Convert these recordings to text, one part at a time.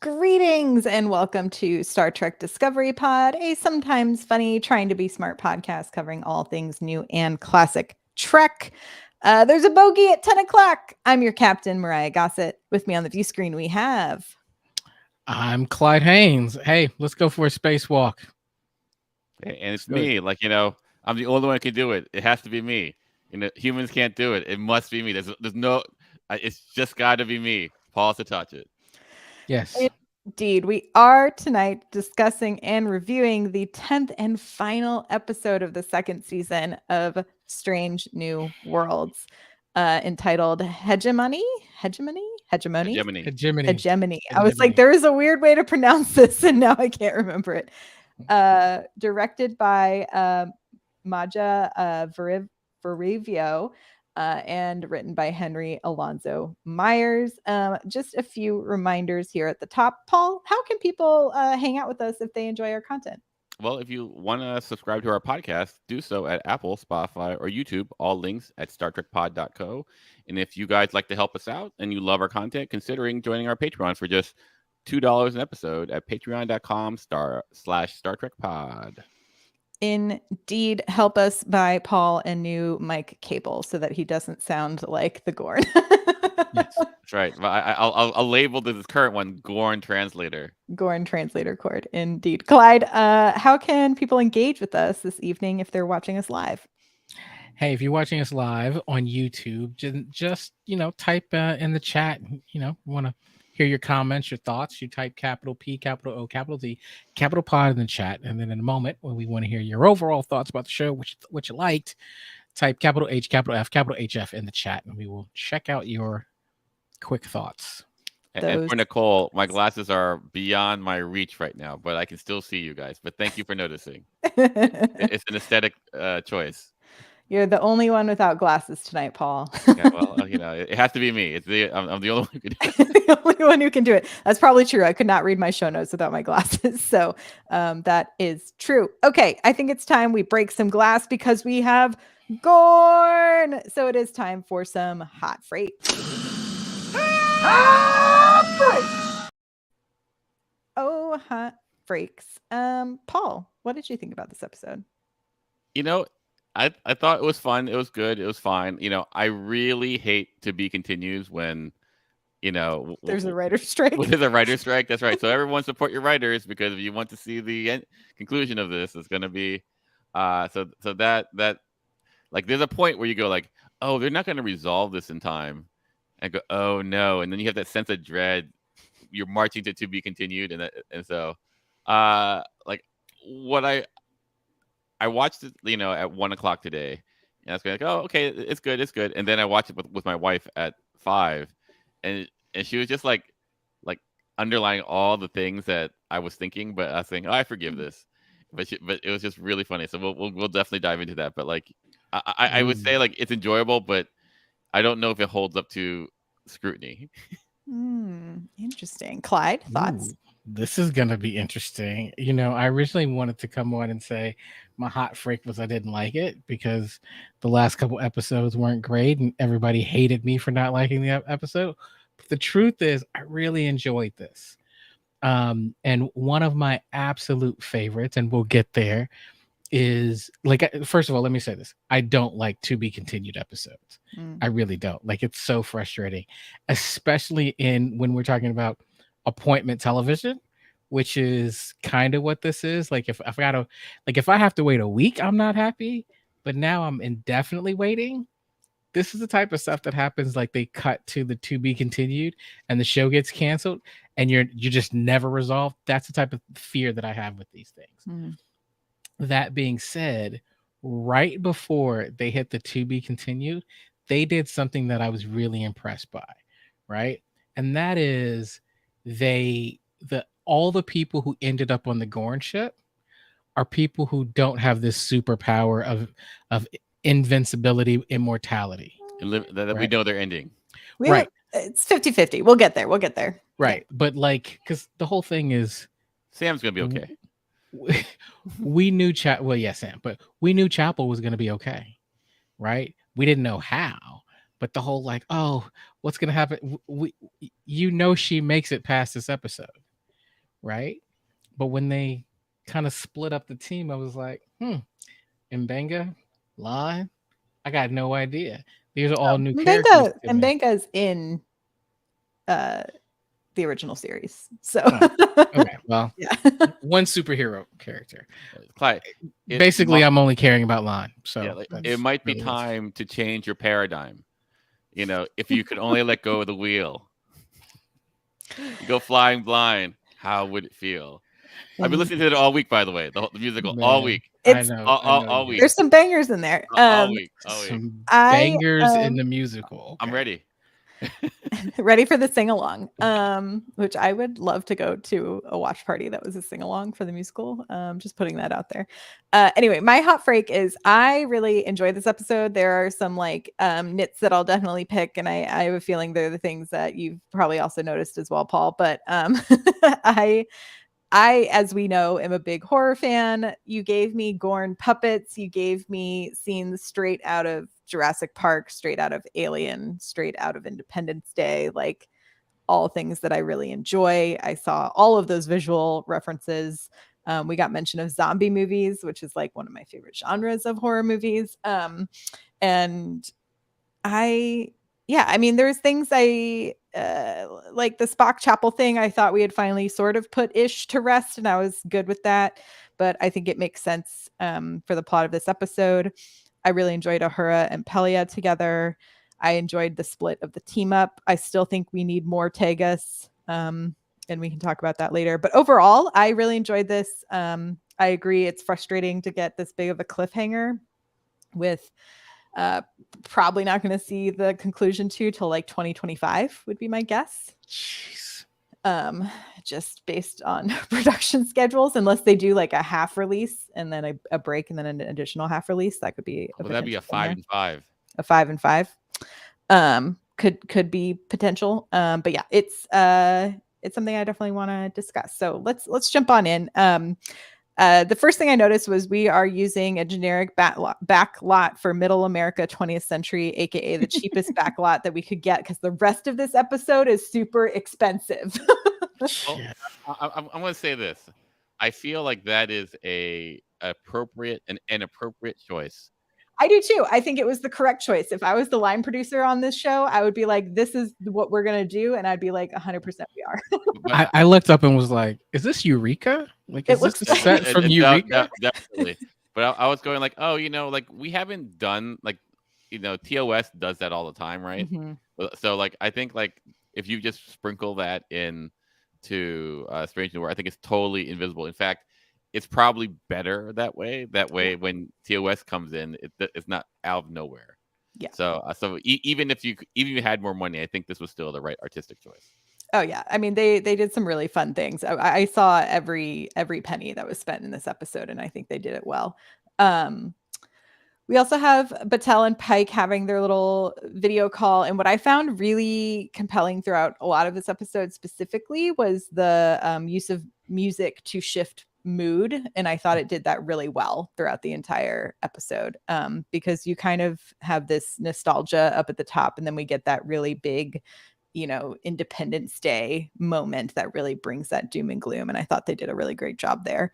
Greetings and welcome to Star Trek Discovery Pod, a sometimes funny, trying to be smart podcast covering all things new and classic Trek. There's a bogey at 10 o'clock. I'm your captain, Myrriah Gossett. With me on the view screen, we have... I'm Clyde Haynes. Hey, let's go for a spacewalk. And it's me. I'm the only one who can do it. It has to be me. Humans can't do it. It must be me. There's no... It's just got to be me. Paul to touch it. Yes. Indeed. We are tonight discussing and reviewing the 10th and final episode of the second season of Strange New Worlds, entitled Hegemony. I was like, there is a weird way to pronounce this, and now I can't remember it. Directed by Maja Varivio. And written by Henry Alonso Myers. Just a few reminders here at the top. Paul, how can people hang out with us if they enjoy our content? Well, if you want to subscribe to our podcast, do so at Apple, Spotify, or YouTube. All links at StarTrekPod.co. And if you guys like to help us out and you love our content, considering joining our Patreon for just $2 an episode at patreon.com/StarTrekPod. Indeed, help us buy Paul a new mic cable so that he doesn't sound like the Gorn. Yes, that's right. I'll label this current one Gorn Translator. Gorn Translator cord. Indeed. Clyde, how can people engage with us this evening if they're watching us live? Hey, if you're watching us live on YouTube, just type in the chat. Want to hear your comments, your thoughts. You type capital P, capital O, capital D, capital Pod in the chat. And then in a moment, when we want to hear your overall thoughts about the show, what you liked, type capital H, capital F, capital HF in the chat, and we will check out your quick thoughts. And for Nicole, my glasses are beyond my reach right now, but I can still see you guys. But thank you for noticing. It's an aesthetic choice. You're the only one without glasses tonight, Paul. Yeah, well, it has to be me. I'm the only one who can do it. The only one who can do it. That's probably true. I could not read my show notes without my glasses. So that is true. Okay, I think it's time we break some glass because we have Gorn. So it is time for some hot freight. Hot freight. Oh, hot freaks. Paul, what did you think about this episode? I thought it was fun. It was good. It was fine. I really hate to be continues when, there's a writer's strike. There's a writer's strike. That's right. So everyone support your writers, because if you want to see the conclusion of this, it's going to be, so that like there's a point where you go like, oh, they're not going to resolve this in time, and go, oh no, and then you have that sense of dread. You're marching to be continued, and so, like what I watched it, at 1 o'clock today, and I was going like, oh, okay, it's good. And then I watched it with my wife at 5, and she was just like underlying all the things that I was thinking, but I was thinking, oh, I forgive this, but it was just really funny. So we'll definitely dive into that. But like, I would say like it's enjoyable, but I don't know if it holds up to scrutiny. Interesting. Clyde, thoughts? This is going to be interesting. I originally wanted to come on and say my hot freak was I didn't like it because the last couple episodes weren't great and everybody hated me for not liking the episode. But the truth is, I really enjoyed this. And one of my absolute favorites, and we'll get there, is like, first of all, let me say this. I don't like to be continued episodes. I really don't. Like, it's so frustrating, especially when we're talking about appointment television, which is kind of what this is. Like if I have to wait a week, I'm not happy, but now I'm indefinitely waiting. This is the type of stuff that happens. Like they cut to the to be continued and the show gets canceled and you're just never resolved. That's the type of fear that I have with these things. That being said, right before they hit the to be continued, they did something that I was really impressed by, right? And that is all the people who ended up on the Gorn ship are people who don't have this superpower of invincibility, immortality. That we know they're ending. Right. It's 50-50. We'll get there. Right. Yeah. But like, because the whole thing is Sam's going to be okay. We knew Sam, but we knew Chapel was going to be okay. Right. We didn't know how. But the whole like, oh, what's going to happen? She makes it past this episode. right? But when they kind of split up the team, I was like, Mbenga, Lon, I got no idea. These are all new characters. Mbenga's in the original series. So okay, well, yeah. One superhero character. Clyde, basically, I'm only caring about Lon. So yeah, it might be time to change your paradigm. You know, if you could only let go of the wheel, you go flying blind, how would it feel? I've been listening to it all week, by the way. The musical all week. It's I know, all week. There's some bangers in there. All week. Some bangers in the musical. Okay. I'm ready. Ready for the sing along, which I would love to go to a watch party that was a sing along for the musical. Just putting that out there. Anyway, my hot freak is I really enjoyed this episode. There are some like nits that I'll definitely pick, and I have a feeling they're the things that you've probably also noticed as well, Paul. But I, as we know, am a big horror fan. You gave me Gorn puppets. You gave me scenes straight out of Jurassic Park, straight out of Alien, straight out of Independence Day, like all things that I really enjoy. I saw all of those visual references. We got mention of zombie movies, which is like one of my favorite genres of horror movies. And I mean, there's things I like the Spock Chapel thing. I thought we had finally sort of put Ish to rest, and I was good with that. But I think it makes sense for the plot of this episode. I really enjoyed Uhura and Pelia together. I enjoyed the split of the team up. I still think we need more Tegas, and we can talk about that later. But overall, I really enjoyed this. I agree. It's frustrating to get this big of a cliffhanger with probably not going to see the conclusion to till like 2025 would be my guess. Jeez. Just based on production schedules, unless they do like a half release and then a break and then an additional half release, that could be that'd be a 5 and 5. A 5 and 5 could be potential. But yeah, it's something I definitely want to discuss. So let's jump on in. The first thing I noticed was we are using a generic back lot for Middle America 20th Century, aka the cheapest back lot that we could get, because the rest of this episode is super expensive. I'm going to say this. I feel like that is an appropriate choice. I do too. I think it was the correct choice. If I was the line producer on this show, I would be like, this is what we're going to do. And I'd be like, 100% we are. I looked up and was like, is this Eureka? Like, is this the set from Eureka? Definitely. But I was going like, oh, like we haven't done like, TOS does that all the time, right? Mm-hmm. So like, I think like if you just sprinkle that in to Strange New World, I think it's totally invisible. In fact, it's probably better that way. That way, when TOS comes in, it's not out of nowhere. Yeah. So even if you had more money, I think this was still the right artistic choice. Oh yeah, I mean they did some really fun things. I saw every penny that was spent in this episode, and I think they did it well. We also have Battelle and Pike having their little video call, and what I found really compelling throughout a lot of this episode specifically was the use of music to shift mood, and I thought it did that really well throughout the entire episode, because you kind of have this nostalgia up at the top, and then we get that really big Independence Day moment that really brings that doom and gloom, and I thought they did a really great job there.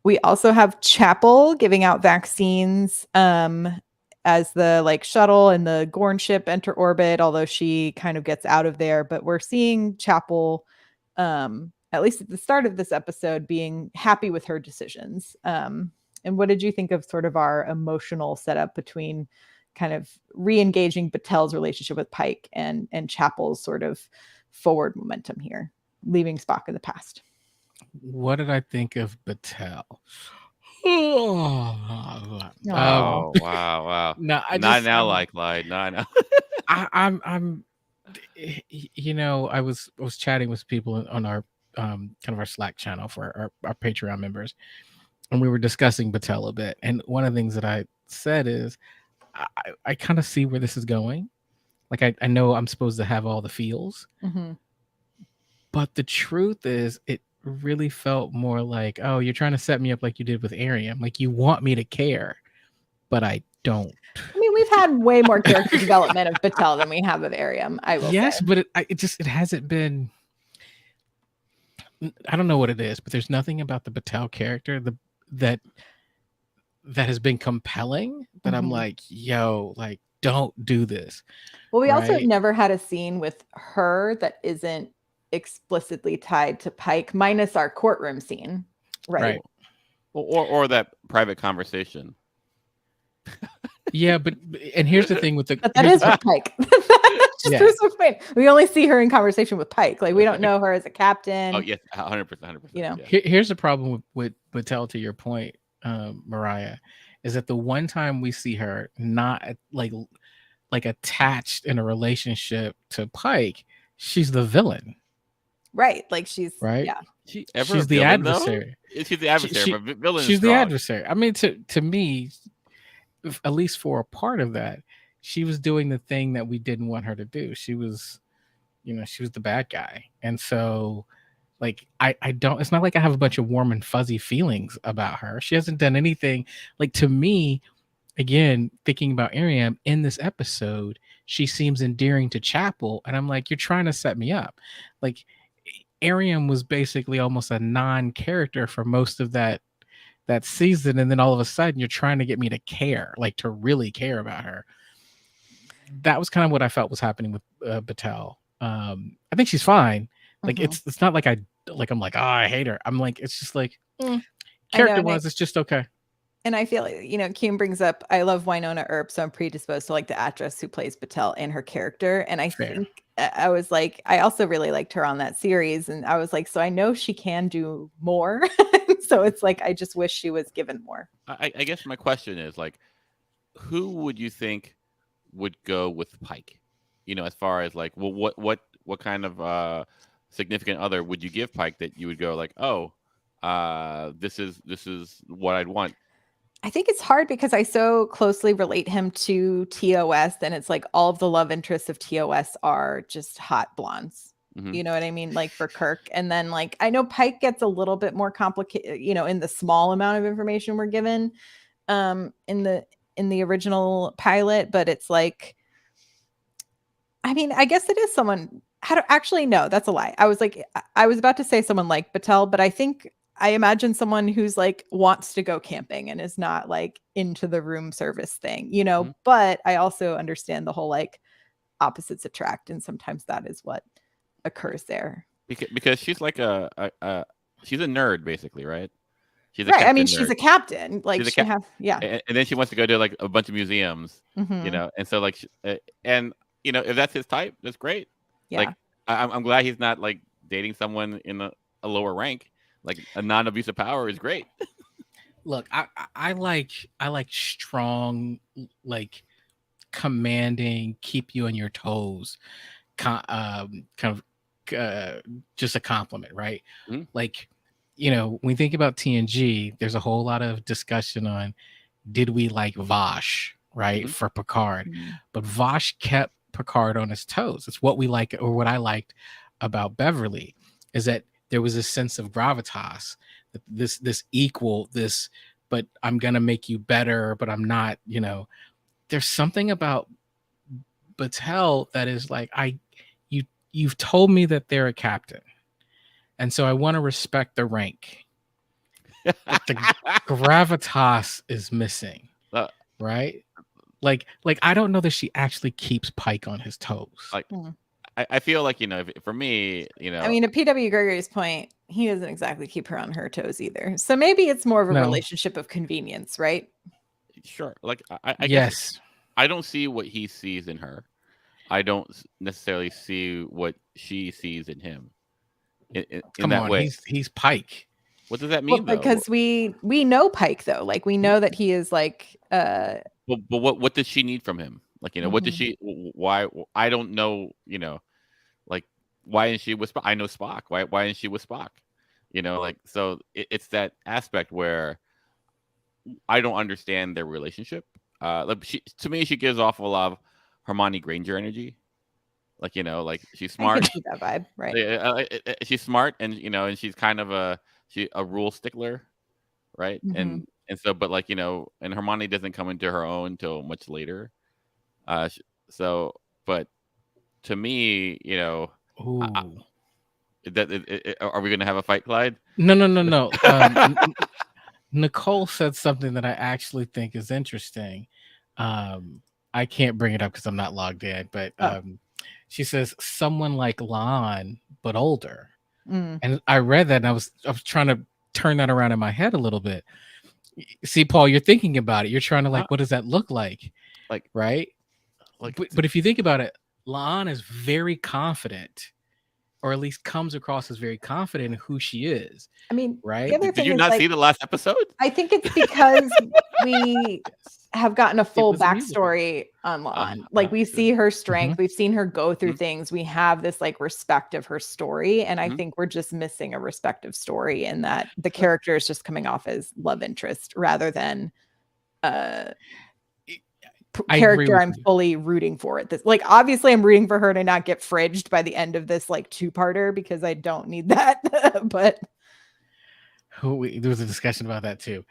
We also have Chapel giving out vaccines as the like shuttle and the Gorn ship enter orbit, although she kind of gets out of there, but we're seeing Chapel at least at the start of this episode being happy with her decisions. And what did you think of sort of our emotional setup between kind of re-engaging Battelle's relationship with Pike and Chapel's sort of forward momentum here, leaving Spock in the past? What did I think of Battelle? Wow. No, like Clyde. No, I know. I'm I was chatting with people on our kind of our Slack channel for our Patreon members, and we were discussing Battelle a bit. And one of the things that I said is I kind of see where this is going. Like I know I'm supposed to have all the feels, but the truth is it really felt more like, oh, you're trying to set me up like you did with Ariam. Like you want me to care, but I don't. I mean, we've had way more character development of Battelle than we have of Ariam. I will say. But it hasn't been. I don't know what it is, but there's nothing about the Battelle character that has been compelling that I'm like, yo, like, don't do this. Well, we also right? never had a scene with her that isn't explicitly tied to Pike, minus our courtroom scene, right? Or that private conversation. Yeah, but and here's the thing with the But that is with Pike. Just Yeah. proves my point. We only see her in conversation with Pike. Like, we don't know her as a captain. Oh yes, 100%. You know. Yeah. Here's the problem with Battelle, to your point, Myrriah, is that the one time we see her not like attached in a relationship to Pike, she's the villain. Right. Like, she's right. Yeah. She's the adversary. She's the adversary, but villain. She's the adversary. I mean, to me, at least for a part of that, she was doing the thing that we didn't want her to do. She was, she was the bad guy. And so, like, I don't, it's not like I have a bunch of warm and fuzzy feelings about her. She hasn't done anything. Like, to me, again, thinking about Ariam in this episode, she seems endearing to Chapel. And I'm like, you're trying to set me up. Like, Ariam was basically almost a non-character for most of that season, and then all of a sudden you're trying to get me to care, like to really care about her. That was kind of what I felt was happening with Battelle. I think she's fine. Like, it's not like I'm like, oh, I hate her. I'm like, it's just like character-wise, it's just okay. And I feel, Kuhn brings up, I love Winona Earp, so I'm predisposed to like the actress who plays Battelle and her character. And I think I was like, I also really liked her on that series. And I was like, so I know she can do more. So it's like, I just wish she was given more. I guess my question is, like, who would you think would go with Pike? As far as like, well, what kind of significant other would you give Pike that you would go like, oh, this is what I'd want? I think it's hard because I so closely relate him to TOS, and it's like all of the love interests of TOS are just hot blondes. You know what I mean? Like, for Kirk. And then, like, I know Pike gets a little bit more complicated, in the small amount of information we're given in the original pilot, but it's like, I mean, I guess it is someone. Actually, no, that's a lie. I was about to say someone like Battelle, but I imagine someone who's like wants to go camping and is not like into the room service thing, but I also understand the whole like opposites attract. And sometimes that is what occurs there. Because she's like she's a nerd basically, right? She's right. I mean, she's a captain. Like, and then she wants to go to like a bunch of museums, and so like, and if that's his type, that's great. Yeah. Like, I'm glad he's not like dating someone in a lower rank. Like, a non-abuse of power is great. Look, I like strong, like, commanding, keep you on your toes, kind of just a compliment, right? Like, when we think about TNG, there's a whole lot of discussion on, did we like Vosh, right, for Picard? But Vosh kept Picard on his toes. It's what we like, or what I liked about Beverly, is that there was a sense of gravitas, this equal, this, but I'm gonna make you better, but I'm not, there's something about Battelle that is like, you've told me that they're a captain, and so I want to respect the rank. But the gravitas is missing, right? Like I don't know that she actually keeps Pike on his toes. Like, I feel like, for me, I mean, to P.W. Gregory's point, he doesn't exactly keep her on her toes either. So maybe it's more of a relationship of convenience, right? Sure. Like, I guess I don't see what he sees in her. I don't necessarily see what she sees in him. In that way, he's Pike. What does that mean? Well, because we know Pike, though. Like, we know that he is like. But what does she need from him? Like, what does she? Why? I don't know. Like, why isn't she with Spock? I know Spock. Why isn't she with Spock? Like, so it's that aspect where I don't understand their relationship. To me, she gives off a lot of Hermione Granger energy. Like, like, she's smart. I can see that vibe, right? She's smart, and and she's kind of a rule stickler, right? And so, but like, and Hermione doesn't come into her own until much later. So, but to me, Are we gonna have a fight, Clyde? No. Nicole said something that I actually think is interesting. I can't bring it up because I'm not logged in, but she says someone like Lon, but older. And I read that and I was trying to turn that around in my head a little bit. See, Paul, you're thinking about it. You're trying to what does that look like? Like, right? But if you think about it, Lon is very confident, or at least comes across as very confident in who she is. I mean, right? the other Did thing you is, not see the last episode? I think it's because we have gotten a full was a musical. backstory on Lon. We see her strength. We've seen her go through things. We have this respect of her story. And I think we're just missing a respective story in that the character is just coming off as love interest rather than character I'm fully rooting for it. Obviously I'm rooting for her to not get fridged by the end of this two-parter because I don't need that. But there was a discussion about that too.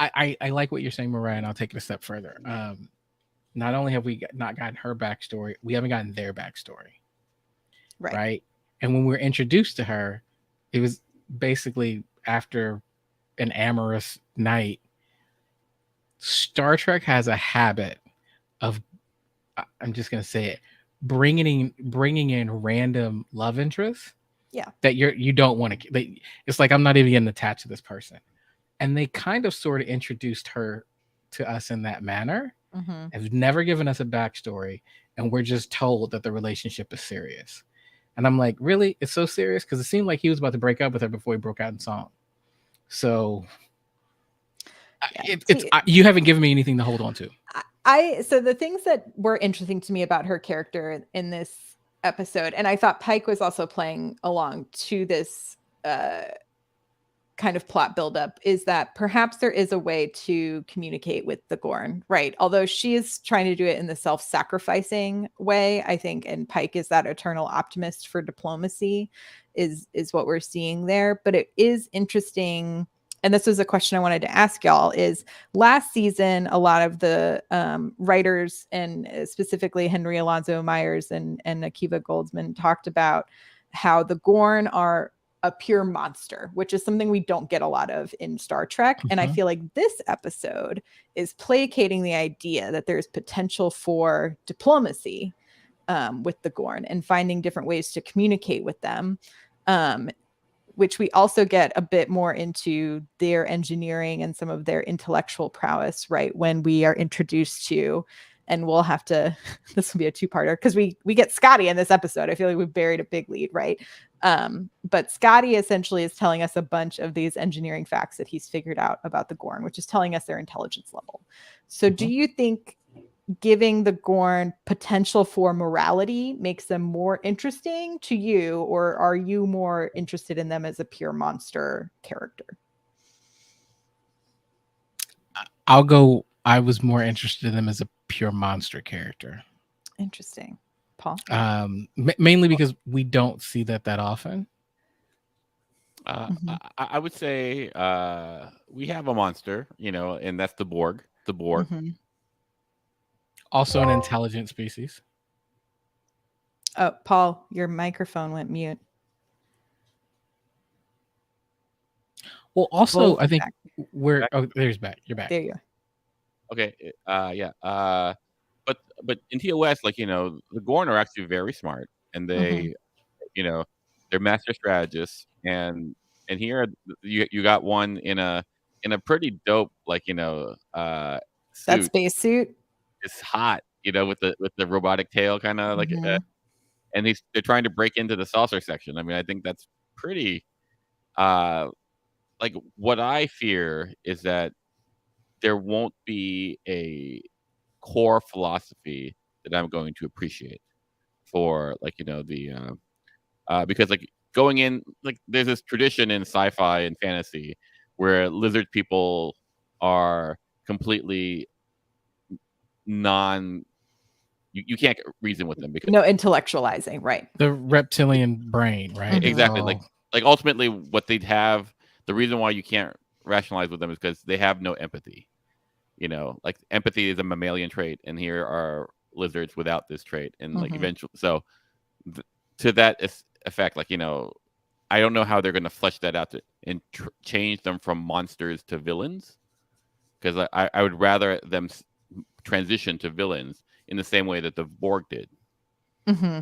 I like what you're saying, Myrriah, and I'll take it a step further. Not only have we not gotten her backstory, we haven't gotten their backstory. Right. And when we were introduced to her, it was basically after an amorous night. Star Trek has a habit of, I'm just going to say it, bringing in random love interests. Yeah. That you don't want to. It's like I'm not even getting attached to this person. And they kind of sort of introduced her to us in that manner. Have never given us a backstory, and we're just told that the relationship is serious. And I'm like, really? It's so serious? Because it seemed like he was about to break up with her before he broke out in song. So you haven't given me anything to hold on to. So the things that were interesting to me about her character in this episode, and I thought Pike was also playing along to this kind of plot buildup, is that perhaps there is a way to communicate with the Gorn, right? Although she is trying to do it in the self-sacrificing way, I think, and Pike is that eternal optimist for diplomacy, is what we're seeing there. But it is interesting, and this was a question I wanted to ask y'all, is last season, a lot of the writers, and specifically Henry Alonso Myers and Akiva Goldsman, talked about how the Gorn are a pure monster, which is something we don't get a lot of in Star Trek. And I feel like this episode is placating the idea that there's potential for diplomacy with the Gorn and finding different ways to communicate with them, which we also get a bit more into their engineering and some of their intellectual prowess, right? When we are introduced to, and we'll have to, this will be a two-parter because we get Scotty in this episode. I feel like we've buried a big lead, right? But Scotty essentially is telling us a bunch of these engineering facts that he's figured out about the Gorn, which is telling us their intelligence level. So do you think giving the Gorn potential for morality makes them more interesting to you, or are you more interested in them as a pure monster character? I was more interested in them as a pure monster character. Interesting. Paul? Mainly because we don't see that often. I would say we have a monster, and that's the Borg. The Borg. Also an intelligent species. Oh, Paul, your microphone went mute. Well, also, I think we're... Oh, there's back. You're back. There you are. Okay. Yeah. But in TOS, the Gorn are actually very smart, and they, they're master strategists, and here you got one in a pretty dope, that space suit. It's hot, with the robotic tail, kind of and they're trying to break into the saucer section. I mean, I think that's pretty. What I fear is that there won't be a core philosophy that I'm going to appreciate for because going in, there's this tradition in sci-fi and fantasy where lizard people are completely you can't reason with them because no intellectualizing, right? The reptilian brain, right? Exactly. Ultimately what they'd have, the reason why you can't rationalize with them is because they have no empathy. Empathy is a mammalian trait, and here are lizards without this trait, and eventually, so to that effect, like, I don't know how they're going to flesh that out and change them from monsters to villains, because I would rather them transition to villains in the same way that the Borg did. Mm-hmm.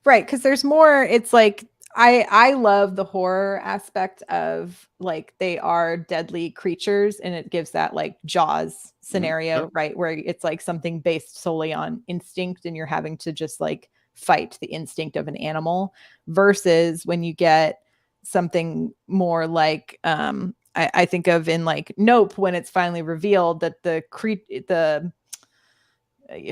Right, because there's more. It's like I love the horror aspect of like they are deadly creatures, and it gives that like Jaws scenario, right, where it's like something based solely on instinct, and you're having to just like fight the instinct of an animal, versus when you get something more like I think of in like Nope, when it's finally revealed that the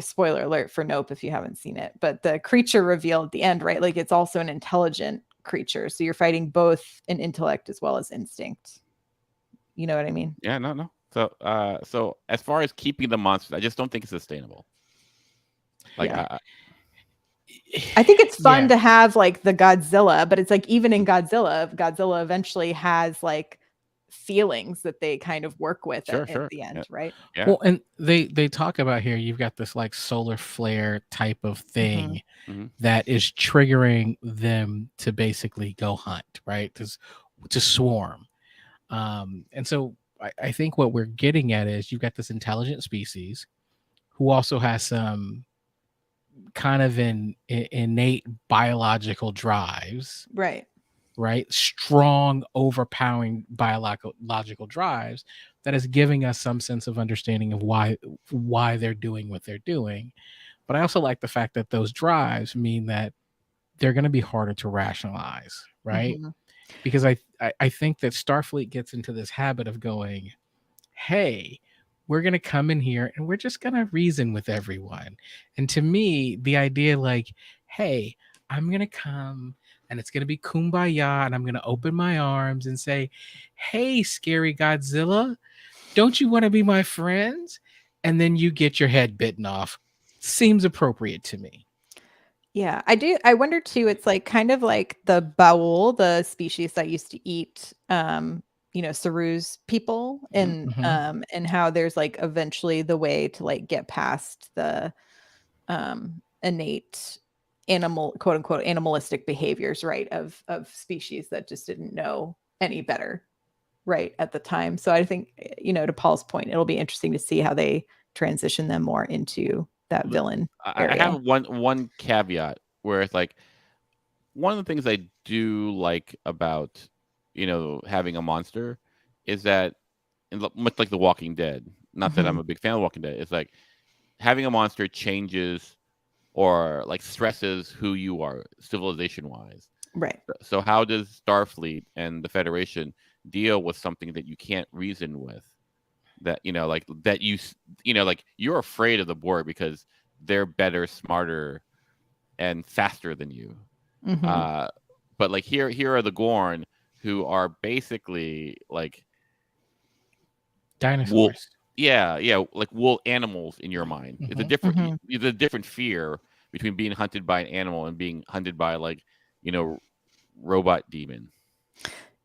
spoiler alert for Nope if you haven't seen it, but the creature revealed at the end, right? Like it's also an intelligent creature. So you're fighting both an intellect as well as instinct. You know what I mean? Yeah, no. So as far as keeping the monsters, I just don't think it's sustainable. Like, yeah. I think it's fun to have like the Godzilla, but it's like even in Godzilla eventually has like feelings that they kind of work with at the end, right? Yeah. Well, and they talk about here, you've got this like solar flare type of thing that is triggering them to basically go hunt, right? To swarm. And so I think what we're getting at is you've got this intelligent species who also has some kind of innate biological drives, right? Strong, overpowering biological drives that is giving us some sense of understanding of why they're doing what they're doing. But I also like the fact that those drives mean that they're going to be harder to rationalize, right? Because I think that Starfleet gets into this habit of going, hey, we're going to come in here and we're just going to reason with everyone. And to me, the idea like, hey, I'm going to come and it's going to be kumbaya and I'm going to open my arms and say, hey, scary Godzilla, don't you want to be my friends? And then you get your head bitten off. Seems appropriate to me. Yeah, I do. I wonder too, it's like kind of like the Baul, the species that used to eat Saru's people, and how there's like eventually the way to like get past the innate animal, quote unquote, animalistic behaviors, right, of species that just didn't know any better, right, at the time. So I think, to Paul's point, it'll be interesting to see how they transition them more into that villain area. I have one caveat where it's like, one of the things I do like about having a monster is that, much like The Walking Dead, not that I'm a big fan of Walking Dead, it's like having a monster changes or like stresses who you are civilization wise, right? So how does Starfleet and the Federation deal with something that you can't reason with, that like that like you're afraid of the Borg because they're better, smarter, and faster than you. But like here are the Gorn, who are basically like dinosaurs. Like wool animals in your mind. It's a different fear between being hunted by an animal and being hunted by like robot demon.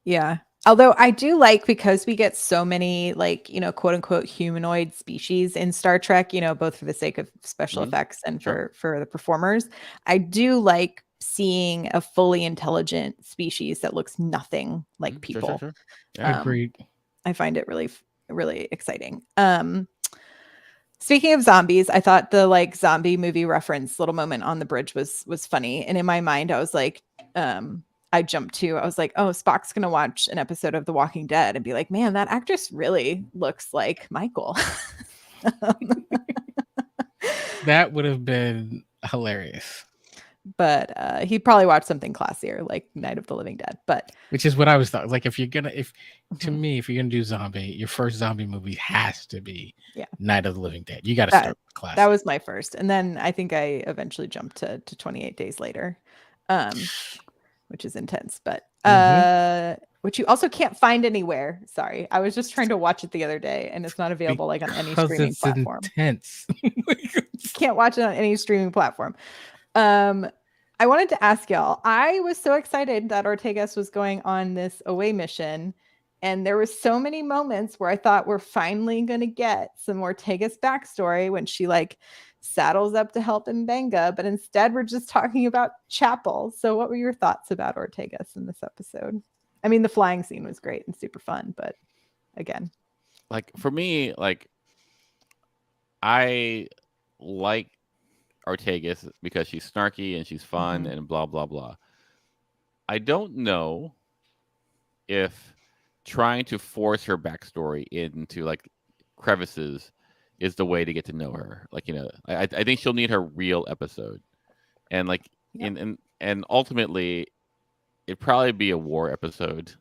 Yeah. Although I do like, because we get so many like, quote unquote humanoid species in Star Trek, both for the sake of special effects and for the performers, I do like seeing a fully intelligent species that looks nothing like people. Yeah. Agreed. I find it really, really exciting. Speaking of zombies, I thought the like zombie movie reference little moment on the bridge was funny. And in my mind, I was like, I was like, oh, Spock's going to watch an episode of The Walking Dead and be like, man, that actress really looks like Michael. That would have been hilarious. But he probably watched something classier like Night of the Living Dead. But which is what I was thought. Like if you're gonna do zombie, your first zombie movie has to be Night of the Living Dead. You got to start with classic. That was my first, and then I think I eventually jumped to 28 Days Later, which is intense, but which you also can't find anywhere. Sorry, I was just trying to watch it the other day, and it's not available like on any streaming platform. Intense. Can't watch it on any streaming platform. I wanted to ask y'all, I was so excited that Ortegas was going on this away mission, and there were so many moments where I thought we're finally going to get some Ortegas backstory when she like saddles up to help Mbenga, but instead we're just talking about Chapel. So what were your thoughts about Ortegas in this episode? I mean, the flying scene was great and super fun, but again, like for me, like I like Ortegas because she's snarky and she's fun and blah blah blah. I don't know if trying to force her backstory into like crevices is the way to get to know her. Like, I think she'll need her real episode, and like and ultimately it'd probably be a war episode.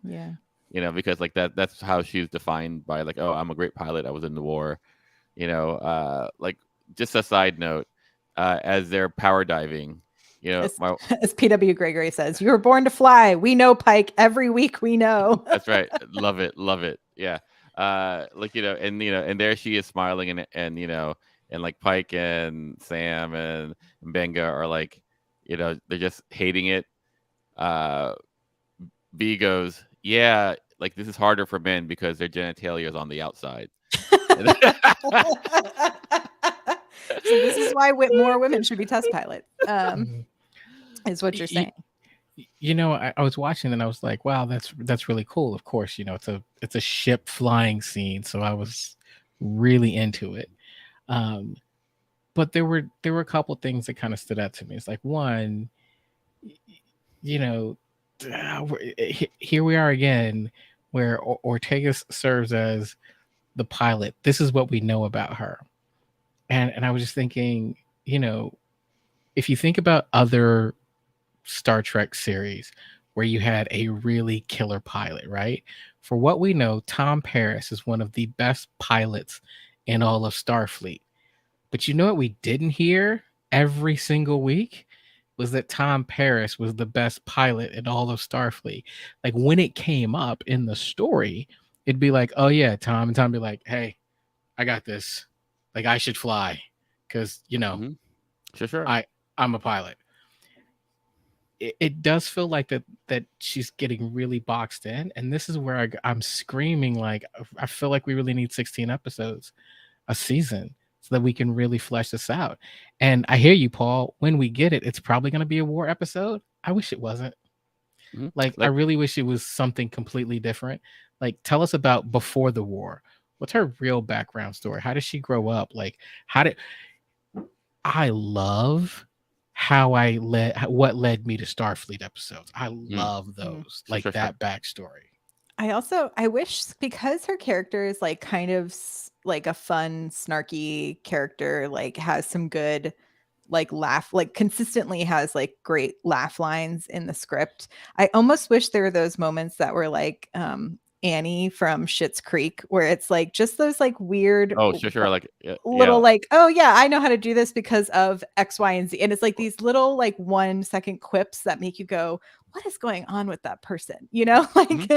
Yeah. Because like that's how she's defined by, like, oh, I'm a great pilot, I was in the war. Like, just a side note, as they're power diving, as PW Gregory says, you were born to fly. We know, Pike. Every week we know. That's right. Love it. Yeah. And there she is smiling, and and like Pike and Sam and Benga are like, they're just hating it. B goes, yeah, like this is harder for men because their genitalia is on the outside. So this is why more women should be test pilots. Is what you're saying. I was watching and I was like, wow, that's really cool. Of course, it's a ship flying scene, so I was really into it. But there were a couple things that kind of stood out to me. It's like, one, here we are again, where Ortegas serves as the pilot. This is what we know about her. And I was just thinking, if you think about other Star Trek series where you had a really killer pilot, right? For what we know, Tom Paris is one of the best pilots in all of Starfleet. But you know what we didn't hear every single week was that Tom Paris was the best pilot in all of Starfleet. Like, when it came up in the story, it'd be like, oh yeah, Tom. And Tom would be like, hey, I got this. Like, I should fly because, Sure. I'm a pilot. It does feel like that she's getting really boxed in. And this is where I'm screaming, like, I feel like we really need 16 episodes a season so that we can really flesh this out. And I hear you, Paul. When we get it, it's probably going to be a war episode. I wish it wasn't. Like, I really wish it was something completely different. Like, tell us about before the war. What's her real background story? How did she grow up? Like, I love what led me to Starfleet episodes. I love those, like that backstory. I wish, because her character is like kind of like a fun, snarky character, like has some good like laugh, like consistently has like great laugh lines in the script. I almost wish there were those moments that were like Annie from Schitt's Creek, where it's like just those like weird, sure, like little like, oh yeah, I know how to do this because of X, Y, and Z, and it's like these little like 1 second quips that make you go, what is going on with that person? Like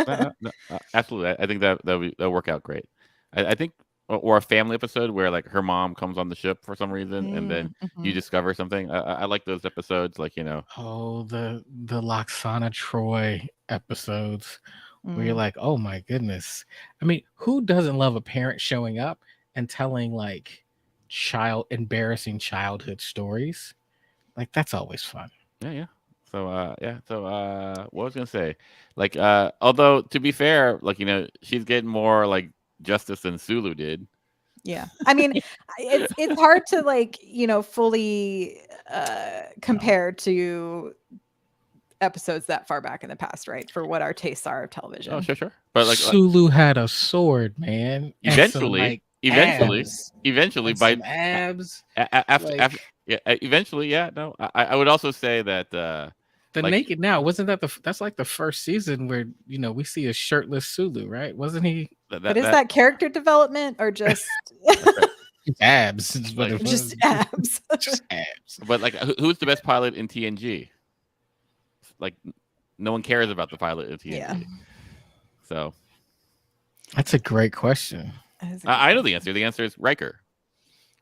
absolutely. I think that'll work out great. I think, or a family episode where like her mom comes on the ship for some reason, and then you discover something. I like those episodes, like Oh, the Loxana Troy episodes. Where you're like, oh my goodness. I mean, who doesn't love a parent showing up and telling like embarrassing childhood stories? Like, that's always fun. Yeah. So what was I gonna say? Like, although to be fair, like, she's getting more like justice than Sulu did. Yeah. I mean, it's hard to like, fully compare to episodes that far back in the past, right? For what our tastes are of television. Oh, sure. But like Sulu had a sword, man. Eventually, by abs. After, eventually, yeah. No, I would also say that the Naked Now, wasn't that that's like the first season where we see a shirtless Sulu, right? Wasn't he? But is that character development or just abs? Just abs. Just abs. But like, who's the best pilot in TNG? Like, no one cares about the pilot in TNG. Yeah. So that's a great question. I know the answer. The answer is Riker,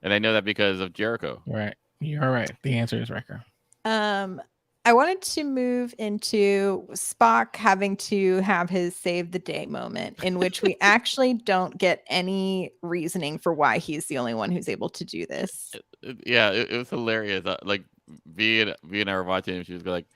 and I know that because of Jericho. Right, you're right. The answer is Riker. I wanted to move into Spock having to have his save the day moment, in which we actually don't get any reasoning for why he's the only one who's able to do this. Yeah, it was hilarious. Like V and I were watching, and she was like,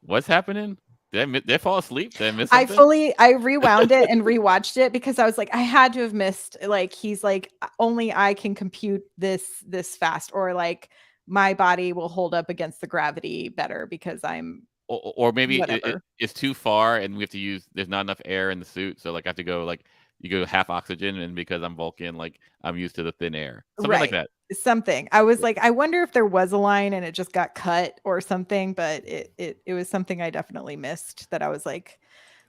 "What's happening? Did I fall asleep? Did I miss something?" I rewound it and rewatched it because I was like, I had to have missed, like, he's like, only I can compute this fast, or like my body will hold up against the gravity better because I'm Or maybe whatever. it's too far, and we have to use. There's not enough air in the suit, so like I have to go like you go half oxygen, and because I'm Vulcan, like I'm used to the thin air, something like Right. that. Something. I was like, I wonder if there was a line and it just got cut or something, but it was something I definitely missed that I was like,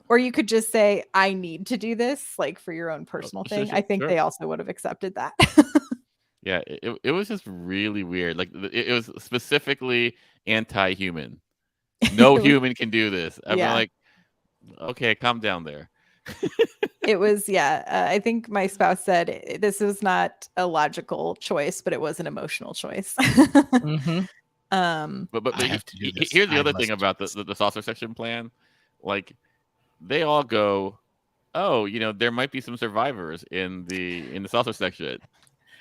or you could just say, I need to do this, like for your own personal Sure, thing. I think sure. they also would have accepted that. Yeah, it was just really weird. Like it was specifically anti-human. No It was, human can do this. I'm yeah. like, okay, calm down there. It was, yeah. I think my spouse said this was not a logical choice, but it was an emotional choice. Mm-hmm. But I have to do this. here's the I other thing must do about this. the saucer section plan. Like they all go, oh, there might be some survivors in the saucer section.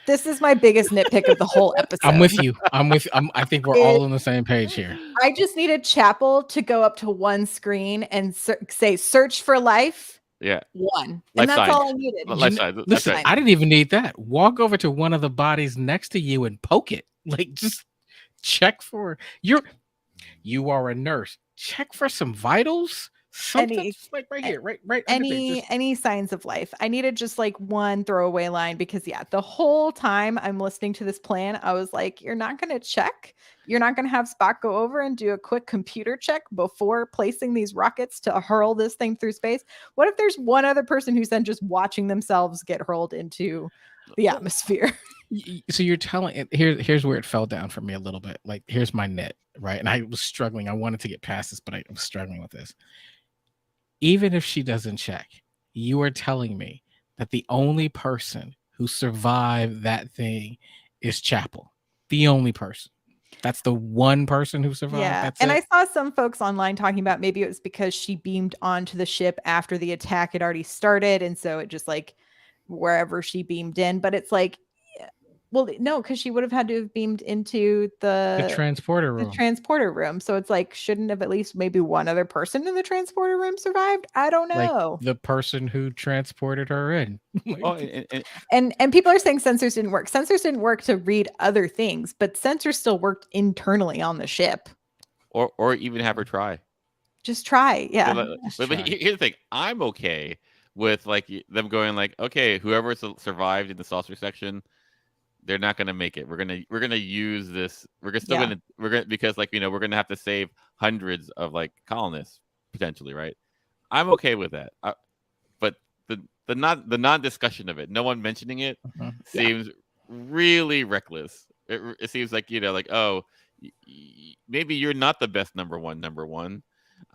This is my biggest nitpick of the whole episode. I'm with you. I think we're all on the same page here. I just needed Chapel to go up to one screen and say, search for life. Yeah. One. Life And that's sign. all I needed. Life sign. That's Listen, right. I didn't even need that. Walk over to one of the bodies next to you and poke it. Like, just check for you are a nurse. Check for some vitals. Something just like right here, right underneath. Any signs of life. I needed just like one throwaway line because the whole time I'm listening to this plan, I was like, you're not going to check. You're not going to have Spock go over and do a quick computer check before placing these rockets to hurl this thing through space. What if there's one other person who's then just watching themselves get hurled into the atmosphere? So you're telling here's where it fell down for me a little bit. Like, here's my nit, right? And I was struggling. I wanted to get past this, but I was struggling with this. Even if she doesn't check, you are telling me that the only person who survived that thing is Chapel. The only person. That's the one person who survived. Yeah. That's and it. I saw some folks online talking about maybe it was because she beamed onto the ship after the attack had already started. And so it just like wherever she beamed in, but it's like, well, no, because she would have had to have beamed into The transporter room. So it's like, shouldn't have at least maybe one other person in the transporter room survived? I don't know. Like the person who transported her in. Oh, and people are saying sensors didn't work. Sensors didn't work to read other things, but sensors still worked internally on the ship. Or even have her try. Just try, yeah. But here's the thing: I'm okay with like them going like, okay, whoever survived in the saucer section, they're not gonna make it. We're gonna use this. We're gonna because like we're gonna have to save hundreds of like colonists potentially, right? I'm okay with that. But the non-discussion of it, no one mentioning it, seems really reckless. It seems like like, oh, maybe you're not the best number one.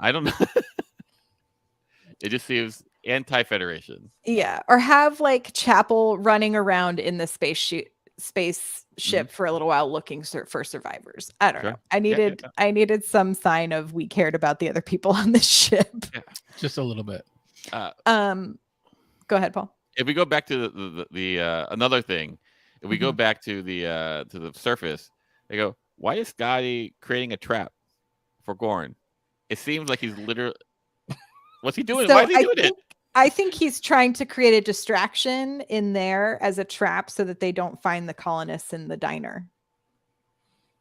I don't know. It just seems anti-Federation. Yeah, or have like Chapel running around in the spaceship for a little while looking for survivors. I don't know. I needed some sign of we cared about the other people on this ship. Yeah. Just a little bit. Go ahead, Paul. If we go back to the another thing, if we go back to the surface, they go, why is Scotty creating a trap for Gorn? It seems like he's literally. What's he doing? Why is he doing it? I think he's trying to create a distraction in there as a trap so that they don't find the colonists in the diner.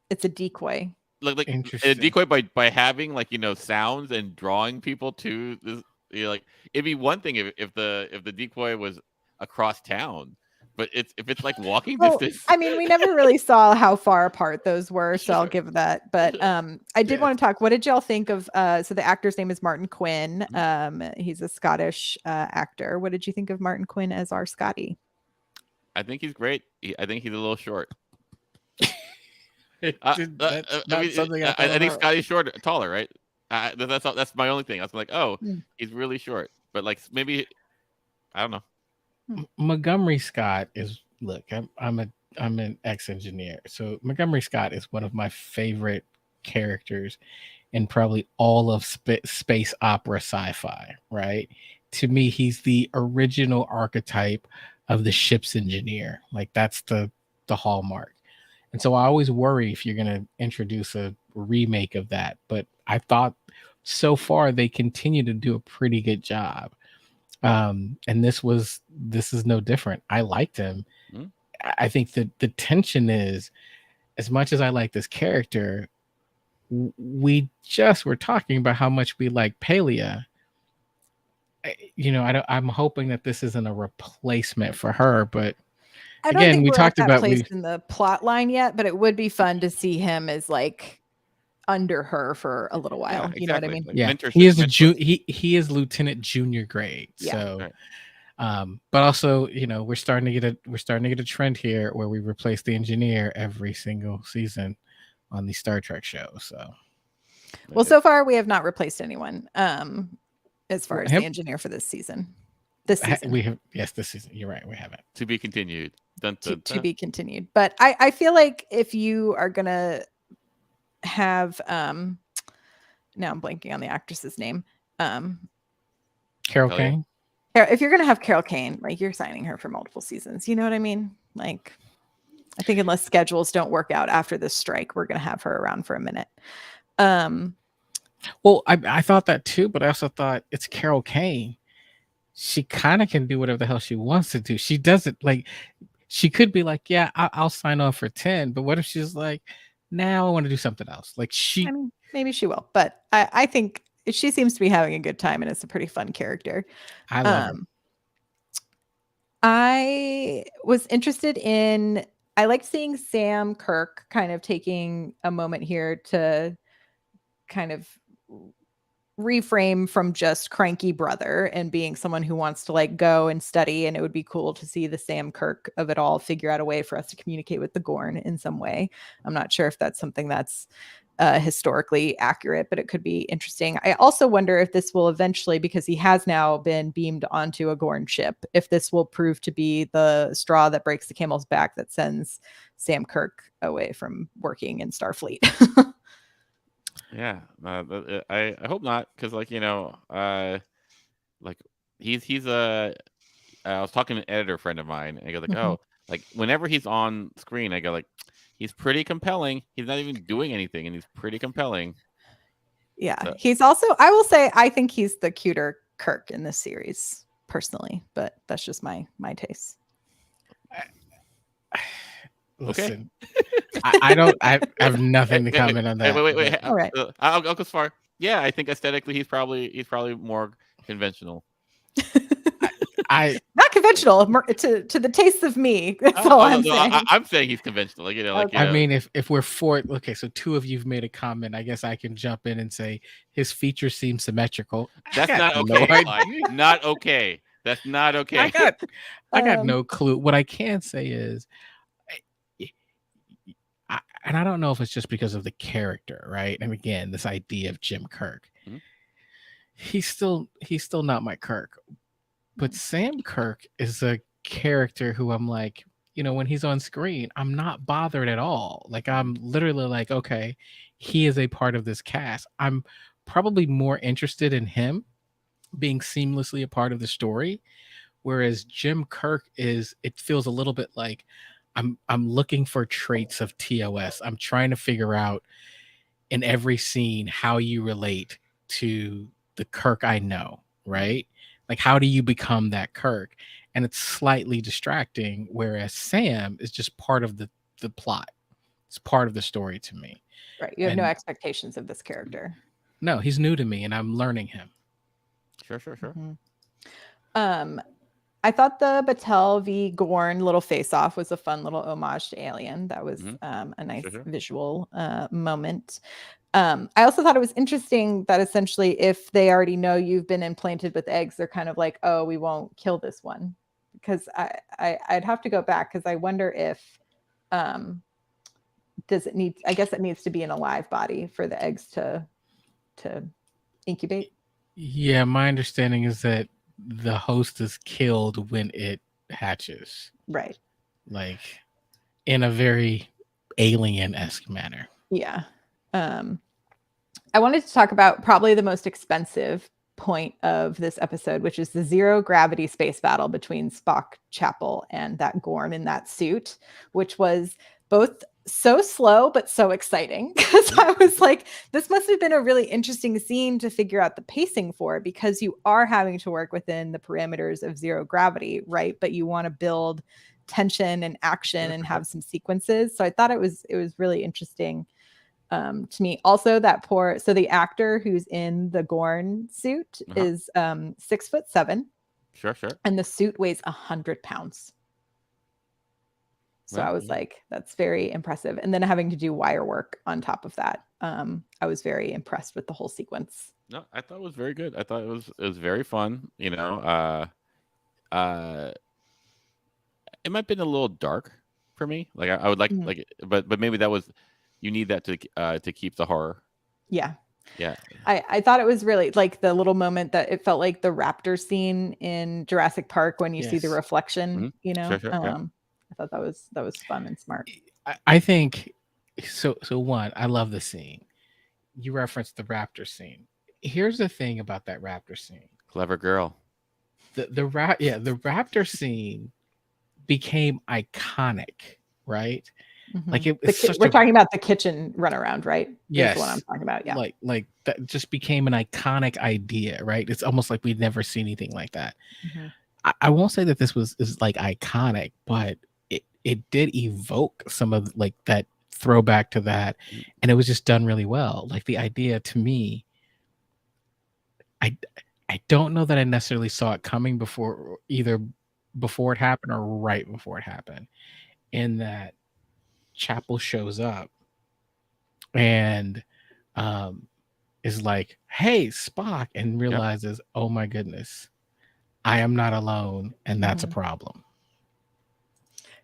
It's a decoy. Like a decoy by having like sounds and drawing people to this. Like it'd be one thing if the decoy was across town, but if it's like walking distance. I mean, we never really saw how far apart those were, so I'll give that. But I did want to talk. What did y'all think of? So the actor's name is Martin Quinn. He's a Scottish actor. What did you think of Martin Quinn as our Scotty? I think he's great. I think he's a little short. I think Scotty's taller, right? That's my only thing. I was like, oh, he's really short, but like maybe I don't know. Montgomery Scott is I'm an ex-engineer, so Montgomery Scott is one of my favorite characters in probably all of space opera sci-fi. Right, to me, he's the original archetype of the ship's engineer. Like that's the hallmark. And so I always worry if you're going to introduce a remake of that. But I thought so far they continue to do a pretty good job. And this is no different. I liked him. Mhm. I think that the tension is, as much as I like this character, we just were talking about how much we like Palia. I'm hoping that this isn't a replacement for her, but I don't again, think we we're talked at that about place in the plot line yet, but it would be fun to see him as like under her for a little while. Yeah, You know what I exactly. mean? Like yeah, mentorship. he is lieutenant junior grade. Yeah. So Right. but also, we're starting to get a trend here where we replace the engineer every single season on the Star Trek show. So Well, so far we have not replaced anyone as far as Him? the engineer for this season. This season. we have, yes, this season. You're right, we haven't. To be continued. Dun, dun, To dun. be continued. But I feel like if you are gonna have now I'm blanking on the actress's name. Carol Elliot? Kane. If you're gonna have Carol Kane, like you're signing her for multiple seasons. You know what I mean? Like, I think unless schedules don't work out after this strike, we're gonna have her around for a minute. Well, I thought that too, but I also thought it's Carol Kane. She kind of can do whatever the hell she wants to do. She doesn't like. She could be like, yeah, I'll sign on for 10. But what if she's like, now I want to do something else? Like I mean, maybe she will, but I think she seems to be having a good time, and it's a pretty fun character. I love her. I was interested in. I liked seeing Sam Kirk kind of taking a moment here to kind of reframe from just cranky brother and being someone who wants to like go and study. And it would be cool to see the Sam Kirk of it all figure out a way for us to communicate with the Gorn in some way. I'm not sure if that's something that's historically accurate, but it could be interesting. I also wonder if this will eventually, because he has now been beamed onto a Gorn ship, if this will prove to be the straw that breaks the camel's back that sends Sam Kirk away from working in Starfleet. Yeah, I hope not, because like like he's a. I was talking to an editor friend of mine, and I go like, oh, like whenever he's on screen, I go like, he's pretty compelling. He's not even doing anything, and he's pretty compelling. Yeah, So. he's also. I will say, I think he's the cuter Kirk in this series, personally, but that's just my taste. Listen, I have nothing to comment on that. Wait. All right. I'll go as far. Yeah, I think aesthetically he's probably more conventional. Not conventional to the taste of me. That's all I'm saying. I'm saying he's conventional. Like, Okay. I mean, if we're for it, okay, so two of you've made a comment. I guess I can jump in and say his features seem symmetrical. That's not okay. Not okay. That's not okay. I got no clue. What I can say is, and I don't know if it's just because of the character, right? And again, this idea of Jim Kirk, he's still not my Kirk, but Sam Kirk is a character who I'm like, when he's on screen, I'm not bothered at all. Like I'm literally like, okay, he is a part of this cast. I'm probably more interested in him being seamlessly a part of the story, whereas Jim Kirk it feels a little bit like I'm looking for traits of TOS. I'm trying to figure out in every scene how you relate to the Kirk I know, right? Like how do you become that Kirk? And it's slightly distracting, whereas Sam is just part of the plot. It's part of the story to me. Right. You have no expectations of this character. No, he's new to me and I'm learning him. Sure. I thought the Batel v. Gorn little face-off was a fun little homage to Alien. That was a nice visual moment. I also thought it was interesting that essentially if they already know you've been implanted with eggs, they're kind of like, oh, we won't kill this one. Because I'd have to go back because I wonder if does it need, I guess it needs to be an alive body for the eggs to incubate. Yeah, my understanding is that the host is killed when it hatches. Right. Like in a very alien-esque manner. Yeah. I wanted to talk about probably the most expensive point of this episode, which is the zero gravity space battle between Spock, Chapel, and that Gorn in that suit, which was both so slow but so exciting, because I was like, this must have been a really interesting scene to figure out the pacing for, because you are having to work within the parameters of zero gravity, right? But you want to build tension and action and have some sequences. So I thought it was really interesting to me. Also, so the actor who's in the Gorn suit is 6'7". Sure. And the suit weighs 100 pounds. So I was like, that's very impressive. And then having to do wire work on top of that, I was very impressed with the whole sequence. No, I thought it was very good. I thought it was very fun. You know, it might have been a little dark for me. Like I would like but maybe that was, you need that to keep the horror. Yeah. Yeah. I thought it was really like the little moment that it felt like the raptor scene in Jurassic Park when you see the reflection, you know. Sure, I thought that was fun and smart. I think so. One, I love the scene. You referenced the raptor scene. Here's the thing about that raptor scene. Clever girl. The raptor scene became iconic, right? Like we're talking about the kitchen runaround, right? Yes, the one I'm talking about. Yeah, like that just became an iconic idea, right? It's almost like we'd never seen anything like that. I won't say that this is like iconic, but it did evoke some of like that throwback to that, and it was just done really well. Like the idea to me, I don't know that I necessarily saw it coming before it happened or right before it happened, in that Chapel shows up and is like, hey, Spock, and realizes, oh my goodness, I am not alone, and that's a problem.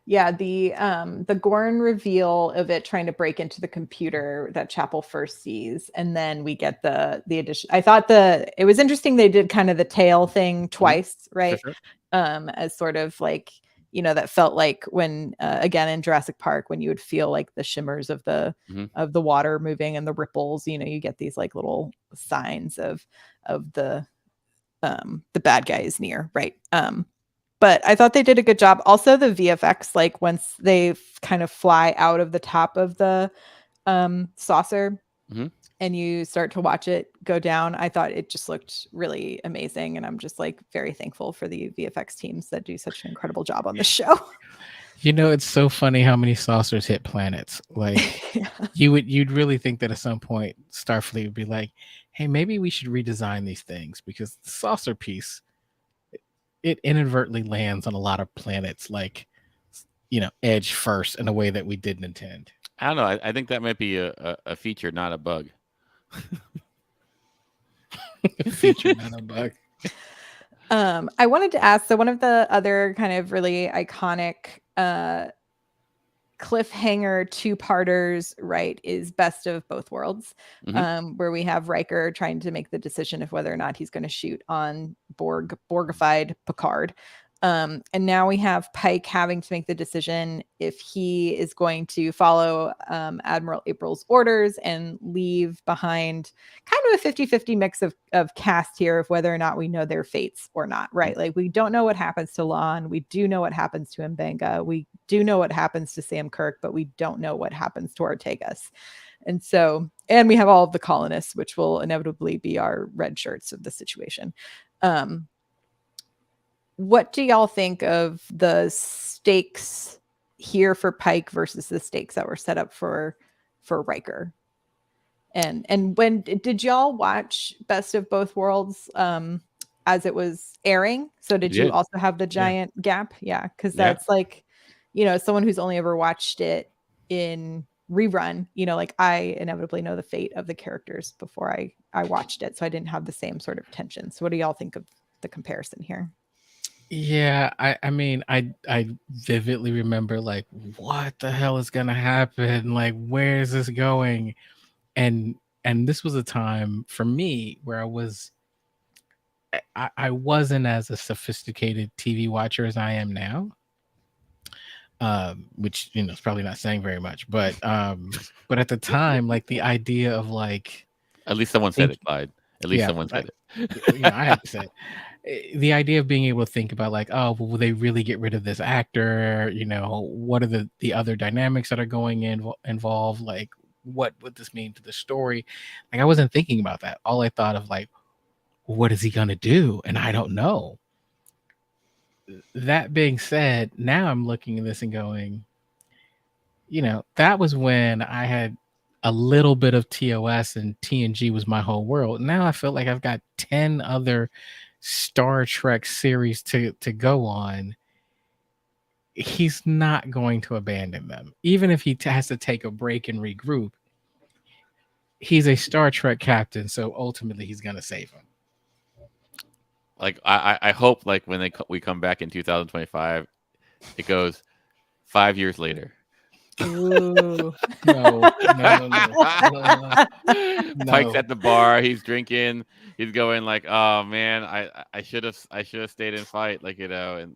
Yeah, the Gorn reveal of it trying to break into the computer that Chapel first sees, and then we get the addition. I thought it was interesting they did kind of the tail thing twice, right? Sure. As sort of like, you know, that felt like when again in Jurassic Park, when you would feel like the shimmers of the water moving and the ripples, you know, you get these like little signs of the bad guy is near, right? But I thought they did a good job. Also, the VFX, like once they kind of fly out of the top of the saucer and you start to watch it go down, I thought it just looked really amazing. And I'm just like very thankful for the VFX teams that do such an incredible job on this show. You know, it's so funny how many saucers hit planets. Like you'd really think that at some point Starfleet would be like, hey, maybe we should redesign these things, because the saucer piece, it inadvertently lands on a lot of planets, like, you know, edge first in a way that we didn't intend. I don't know. I think that might be a feature, not a bug. Feature, not a bug. I wanted to ask, so one of the other kind of really iconic cliffhanger two-parters, right, is Best of Both Worlds, where we have Riker trying to make the decision of whether or not he's going to shoot on Borgified Picard. And now we have Pike having to make the decision if he is going to follow Admiral April's orders and leave behind kind of a 50-50 mix of cast here of whether or not we know their fates or not, right? Like we don't know what happens to Lon. We do know what happens to Mbenga. We do know what happens to Sam Kirk, but we don't know what happens to Ortegas. And so, and we have all of the colonists, which will inevitably be our red shirts of the situation. What do y'all think of the stakes here for Pike versus the stakes that were set up for Riker? And when did y'all watch Best of Both Worlds as it was airing? So did you also have the giant gap? Yeah, because that's like, you know, someone who's only ever watched it in rerun, you know, like I inevitably know the fate of the characters before I watched it, so I didn't have the same sort of tension. So what do y'all think of the comparison here? Yeah, I mean, I vividly remember like, what the hell is gonna happen? Like, where is this going? And this was a time for me where I wasn't as a sophisticated TV watcher as I am now. Which, you know, is probably not saying very much, but at the time, like the idea of like, at least someone said it, Clyde. At least Yeah, someone said it. I have to say, the idea of being able to think about like, oh, well, will they really get rid of this actor? What are the other dynamics that are going involved? Like, what would this mean to the story? Like, I wasn't thinking about that. All I thought of like, what is he gonna do? And I don't know. That being said, now I'm looking at this and going, that was when I had a little bit of TOS and TNG was my whole world. Now I feel like I've got 10 other Star Trek series to go on. He's not going to abandon them. Even if he has to take a break and regroup, he's a Star Trek captain, so ultimately he's going to save him. Like, I hope, like, when we come back in 2025, it goes 5 years later. Ooh. No. Pike's at the bar. He's drinking. He's going like, "Oh man, I should have stayed and fight." Like, and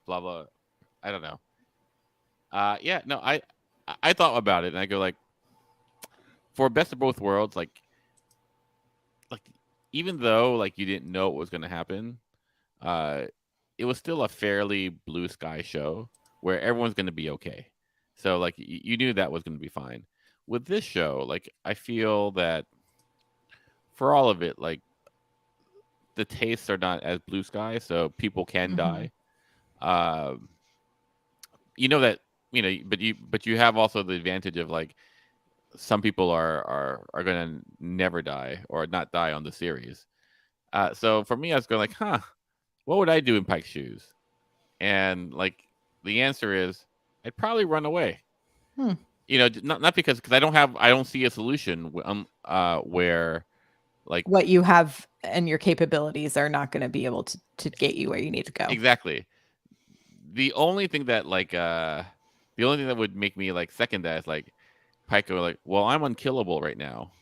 blah blah. I don't know. Yeah, no, I thought about it and I go like, for best of both worlds, like even though like you didn't know what was going to happen, it was still a fairly blue sky show where everyone's going to be okay. So like you knew that was going to be fine. With this show, like I feel that for all of it, like the tastes are not as blue sky, so people can die. But you have also the advantage of like some people are going to never die or not die on the series. So for me, I was going like, what would I do in Pike's shoes? And like the answer is, I'd probably run away. Not because I don't see a solution where like what you have and your capabilities are not going to be able to get you where you need to go. Exactly. The only thing that would make me like second that is like Pike go like, well, I'm unkillable right now.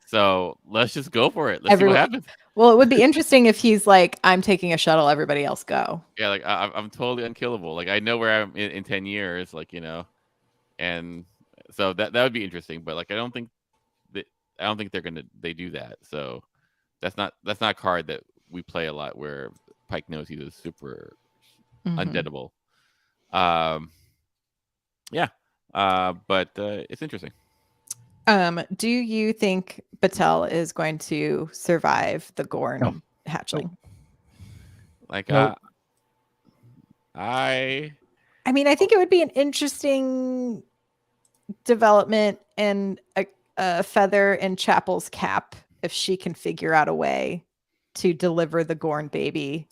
So let's just go for it. Let's see what happens. Well, it would be interesting if he's like, I'm taking a shuttle, everybody else go. Yeah, like I'm totally unkillable. Like I know where I'm in 10 years, like, and so that would be interesting. But like I don't think they do that. So that's not a card that we play a lot where Pike knows he's a super undeadable. But it's interesting. Do you think Batel is going to survive the Gorn hatchling? Like no. I mean, I think it would be an interesting development and a feather in Chapel's cap if she can figure out a way to deliver the Gorn baby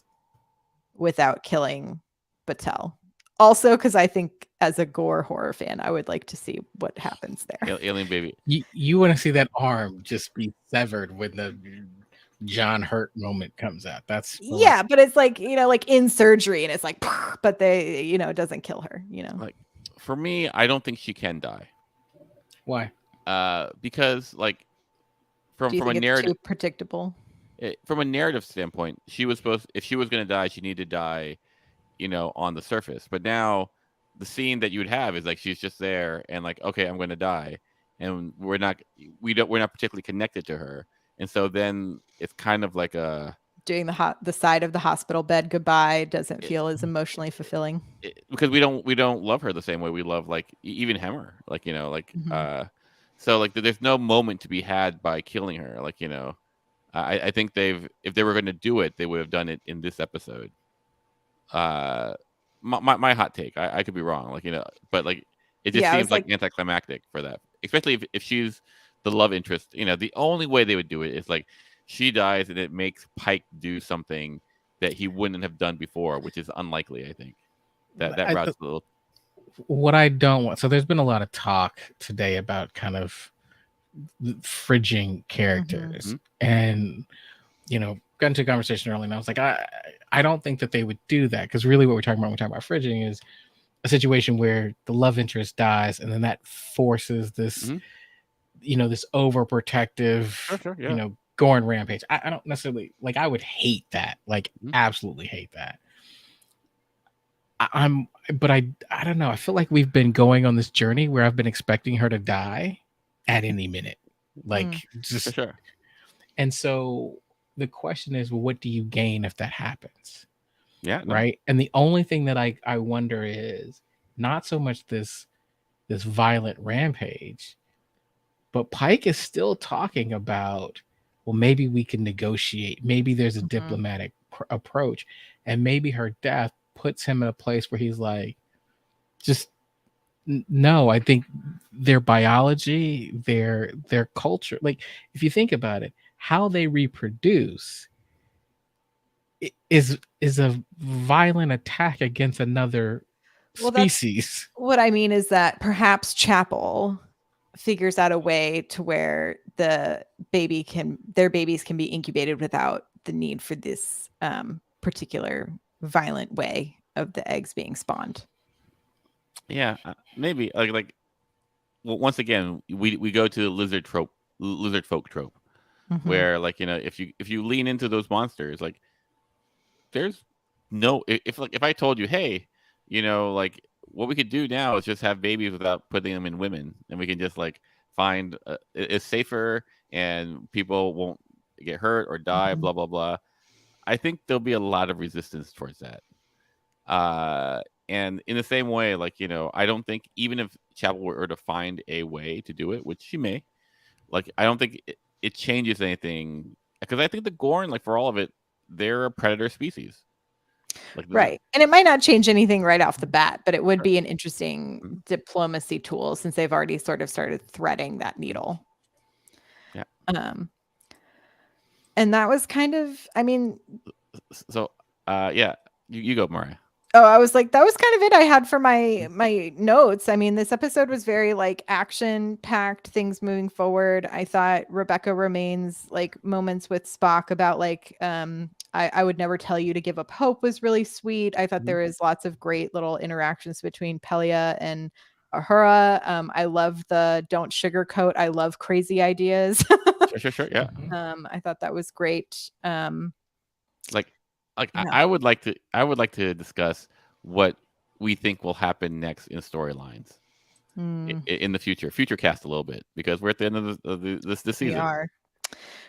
without killing Batel. Also, because I think as a gore horror fan, I would like to see what happens there. Alien baby. You want to see that arm just be severed when the John Hurt moment comes out. That's but it's like, like in surgery and it's like, but they, it doesn't kill her, Like for me, I don't think she can die. Why? Because like from a narrative, too predictable. From a narrative standpoint, if she was going to die, she needed to die, on the surface. But now the scene that you would have is like she's just there and like, okay, I'm going to die, and we're not particularly connected to her, and so then it's kind of like doing the side of the hospital bed goodbye doesn't feel as emotionally fulfilling because we don't love her the same way we love like even Hemmer, like so like there's no moment to be had by killing her, like I think if they were going to do it, they would have done it in this episode. My hot take, I could be wrong, like but like it just seems like anticlimactic for that, especially if she's the love interest. The only way they would do it is like she dies and it makes Pike do something that he wouldn't have done before, which is unlikely. I think that route's a little. What I don't want. So there's been a lot of talk today about kind of fridging characters, and got into a conversation early, and I was like, I don't think that they would do that, because really what we're talking about when we talk about fridging is a situation where the love interest dies, and then that forces this, this overprotective, Gorn rampage. I don't necessarily like. I would hate that, like absolutely hate that. But I don't know. I feel like we've been going on this journey where I've been expecting her to die at any minute, like just. For sure. And so the question is, well, what do you gain if that happens? Yeah. No. Right. And the only thing that I wonder is not so much this violent rampage, but Pike is still talking about, well, maybe we can negotiate. Maybe there's a diplomatic approach, and maybe her death puts him in a place where he's like, just no. I think their biology, their culture, like if you think about it, how they reproduce is a violent attack against another species. What I mean is that perhaps Chapel figures out a way to where their babies can be incubated without the need for this particular violent way of the eggs being spawned. Yeah, maybe like well, once again we go to the lizard folk trope, where like if you lean into those monsters, like there's no if I told you, hey, like what we could do now is just have babies without putting them in women, and we can just like find it's safer and people won't get hurt or die, blah blah blah. I think there'll be a lot of resistance towards that. And in the same way, like I don't think even if Chapel were to find a way to do it, which she may, like I don't think it changes anything, because I think the Gorn, like for all of it, they're a predator species. Like right. And it might not change anything right off the bat, but it would be an interesting diplomacy tool since they've already sort of started threading that needle. Yeah. And that was kind of, I mean. So, yeah, you go, Myrriah. Oh, I was like, that was kind of it I had for my notes. I mean, this episode was very like action packed, things moving forward. I thought Rebecca Romaine's like moments with Spock about like, I would never tell you to give up hope was really sweet. I thought there was lots of great little interactions between Pelia and Uhura. I love the don't sugarcoat. I love crazy ideas. Sure. Yeah. I thought that was great. I would like to discuss what we think will happen next in storylines in the future cast a little bit, because we're at the end of this season.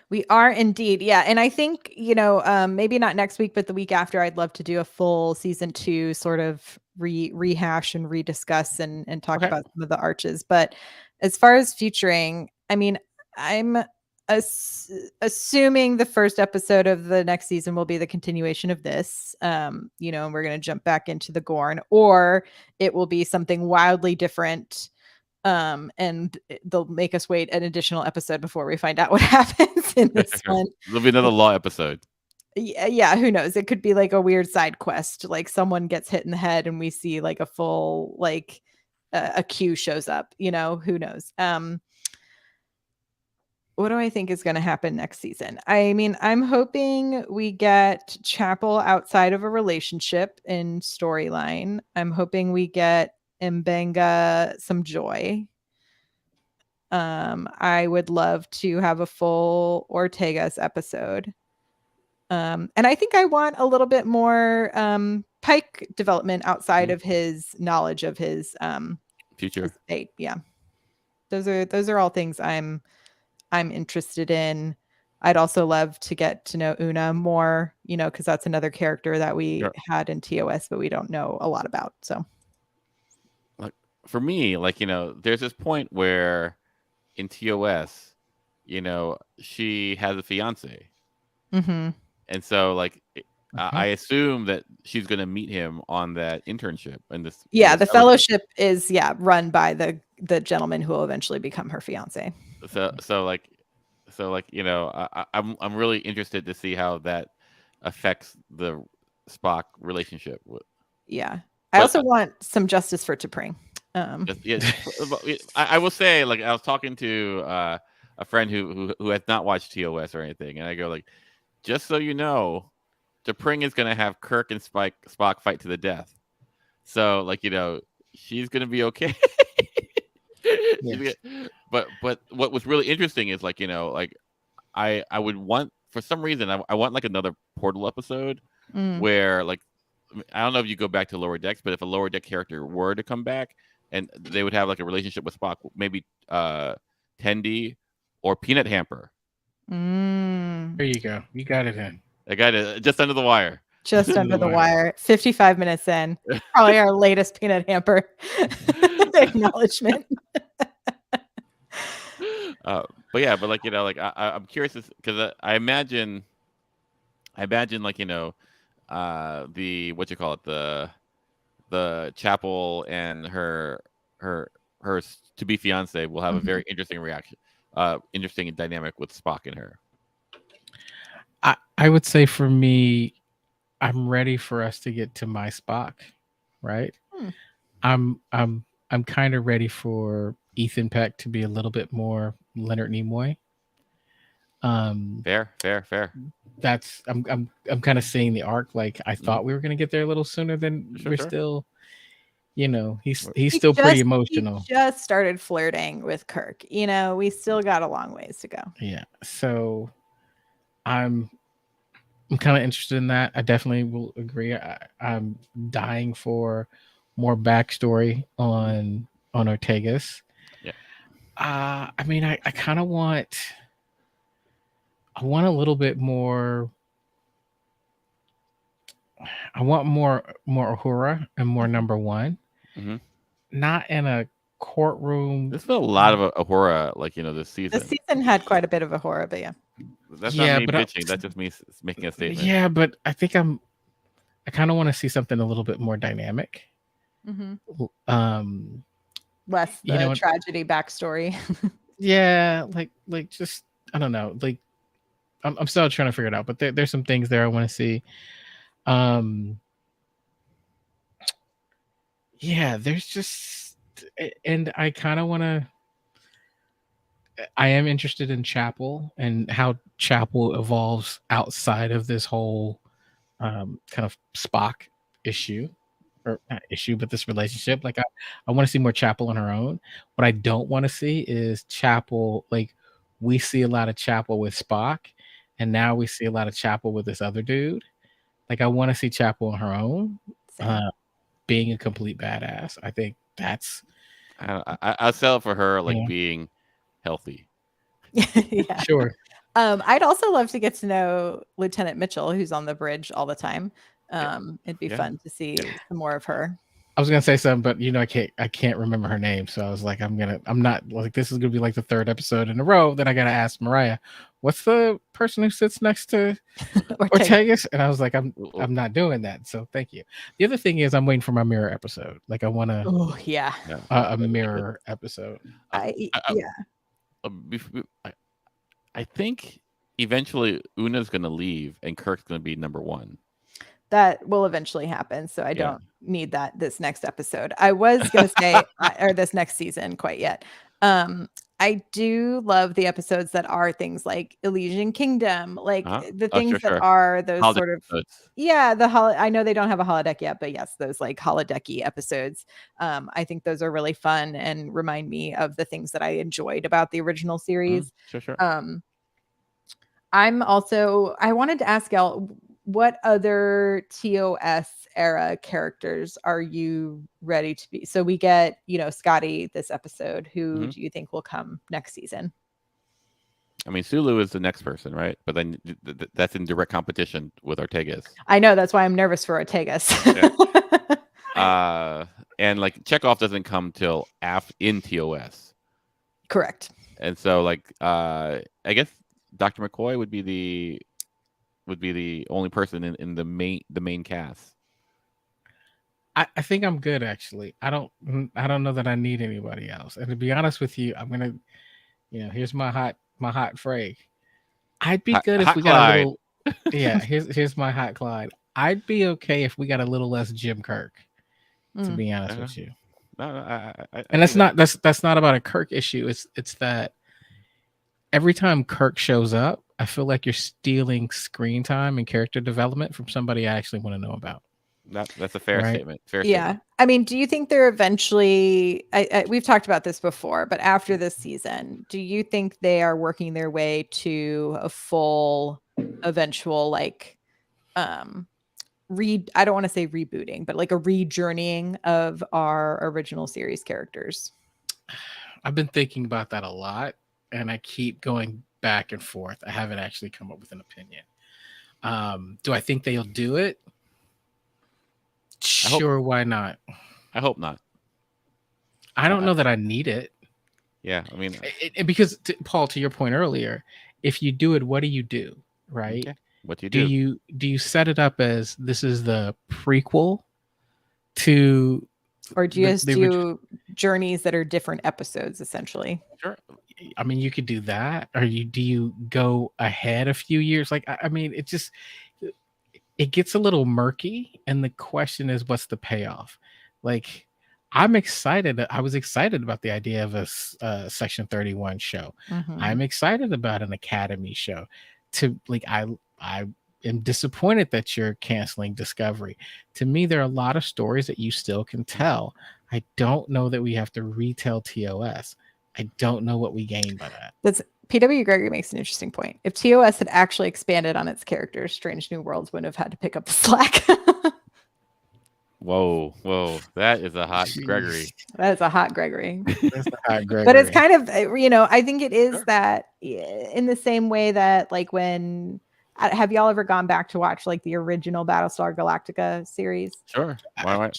We are indeed. Yeah. And I think, maybe not next week, but the week after, I'd love to do a full season 2 sort of rehash and rediscuss and talk about some of the arches. But as far as featuring, I mean, I'm assuming the first episode of the next season will be the continuation of this, and we're going to jump back into the Gorn, or it will be something wildly different. And they'll make us wait an additional episode before we find out what happens in this one. There'll be another law episode. Yeah, who knows? It could be like a weird side quest, like someone gets hit in the head and we see like a full like a Q shows up, who knows? What do I think is going to happen next season? I mean, I'm hoping we get Chapel outside of a relationship in storyline. I'm hoping we get Mbenga some joy. I would love to have a full Ortegas episode. And I think I want a little bit more Pike development outside of his knowledge of his future. His fate. Yeah. Those are all things I'm interested in. I'd also love to get to know Una more, because that's another character that we had in TOS, but we don't know a lot about. So, like for me, there's this point where in TOS, she has a fiance, and so I assume that she's going to meet him on that internship and this. Yeah, the fellowship is run by the gentleman who will eventually become her fiance. I'm really interested to see how that affects the Spock relationship. I also want some justice for T'Pring. I will say, I was talking to a friend who has not watched TOS or anything, and I go just so you know, T'Pring is going to have Kirk and Spock fight to the death. So she's going to be okay. Yes. But what was really interesting is I would want, for some reason, I want another Portal episode where I don't know if you go back to Lower Decks, but if a Lower Deck character were to come back and they would have a relationship with Spock, maybe Tendi or Peanut Hamper, Mm, There you go. You got it in. I got it just under the wire. just under the wire. 55 minutes in. Probably our latest peanut hamper acknowledgement. But yeah, but like like I'm curious because I imagine like the what you call it, the Chapel and her to be fiance will have a very interesting reaction, interesting dynamic with Spock and her. I would say for me, I'm ready for us to get to my Spock, right? I'm kind of ready for Ethan Peck to be a little bit more Leonard Nimoy. Fair. That's I'm kind of seeing the arc. Like I thought we were gonna get there a little sooner than we're still. He's still pretty emotional. He just started flirting with Kirk. We still got a long ways to go. Yeah. So I'm kind of interested in that. I definitely will agree. I'm dying for more backstory on Ortegas. Yeah. I mean, I kind of want a little bit more. I want more Uhura and more number one. Not in a courtroom. There's been a lot of Uhura, like this season. This season had quite a bit of Uhura, but yeah. That's not me bitching. That's just me making a statement. Yeah, but I think I kind of want to see something a little bit more dynamic. Less the tragedy backstory. Yeah, like just I don't know. Like I'm still trying to figure it out, but there's some things there I want to see. Yeah, there's just, and I kind of want to. I am interested in Chapel and how Chapel evolves outside of this whole kind of Spock issue, or not issue, but this relationship. Like I want to see more Chapel on her own. What I don't want to see is Chapel. Like we see a lot of Chapel with Spock, and now we see a lot of Chapel with this other dude. Like I want to see Chapel on her own, being a complete badass. I think that's. I'll sell for her being healthy. Yeah, sure. I'd also love to get to know Lieutenant Mitchell, who's on the bridge all the time. It'd be fun to see some more of her. I was gonna say something, but I can't remember her name, so I was like, I'm not like this is gonna be like the third episode in a row that I gotta ask Myrriah, what's the person who sits next to Ortegas? And I was like, I'm not doing that. So thank you. The other thing is I'm waiting for my mirror episode. Like I want to. Oh yeah. A mirror episode. I think eventually Una's gonna leave and Kirk's gonna be number one. That will eventually happen, so I don't need that this next episode. I was gonna say, or this next season, quite yet. I do love the episodes that are things like Elysian Kingdom, like the things that are those holodeck sort of episodes. I know they don't have a holodeck yet, but yes, those like holodecky episodes. I think those are really fun and remind me of the things that I enjoyed about the original series. I wanted to ask y'all, what other TOS era characters are you ready to be? So we get, Scotty this episode. Who do you think will come next season? I mean, Sulu is the next person, right? But then that's in direct competition with Ortegas. I know. That's why I'm nervous for Ortegas. And like Chekhov doesn't come till in TOS. Correct. And so I guess Dr. McCoy would be the only person in the main cast. I think I'm good actually. I don't know that I need anybody else. And to be honest with you, I'm gonna, here's my hot Frey. I'd be good if we got a little. Yeah, here's my hot Clyde. I'd be okay if we got a little less Jim Kirk. To be honest with you. And that's not about a Kirk issue. It's that every time Kirk shows up, I feel like you're stealing screen time and character development from somebody I actually want to know about. That's a fair statement. Statement. I mean, do you think they're eventually? We've talked about this before, but after this season, do you think they are working their way to a full, eventual I don't want to say rebooting, but like a rejourneying of our original series characters? I've been thinking about that a lot, and I keep going back and forth. I haven't actually come up with an opinion. Do I think they'll do it? Sure, why not? I hope not. I don't know that I need it. Yeah, I mean, because Paul, to your point earlier, if you do it, what do you do, right? okay. What do you do you set it up as this is the prequel to, or do you just do journeys that are different episodes, essentially? Sure. I mean, you could do that, or do you go ahead a few years? Like, I mean, it gets a little murky, and the question is, what's the payoff? Like, I'm excited. I was excited about the idea of a Section 31 show. Mhm. I'm excited about an Academy show. I am disappointed that you're canceling Discovery. To me, there are a lot of stories that you still can tell. I don't know that we have to retell TOS. I don't know what we gain by that. That's P.W. Gregory makes an interesting point. If TOS had actually expanded on its characters, Strange New Worlds wouldn't have had to pick up the slack. Whoa. That is a hot Gregory. That is a hot Gregory. That's a hot Gregory. But it's kind of, I think it is that in the same way that, like, when have y'all ever gone back to watch like the original Battlestar Galactica series? Sure. I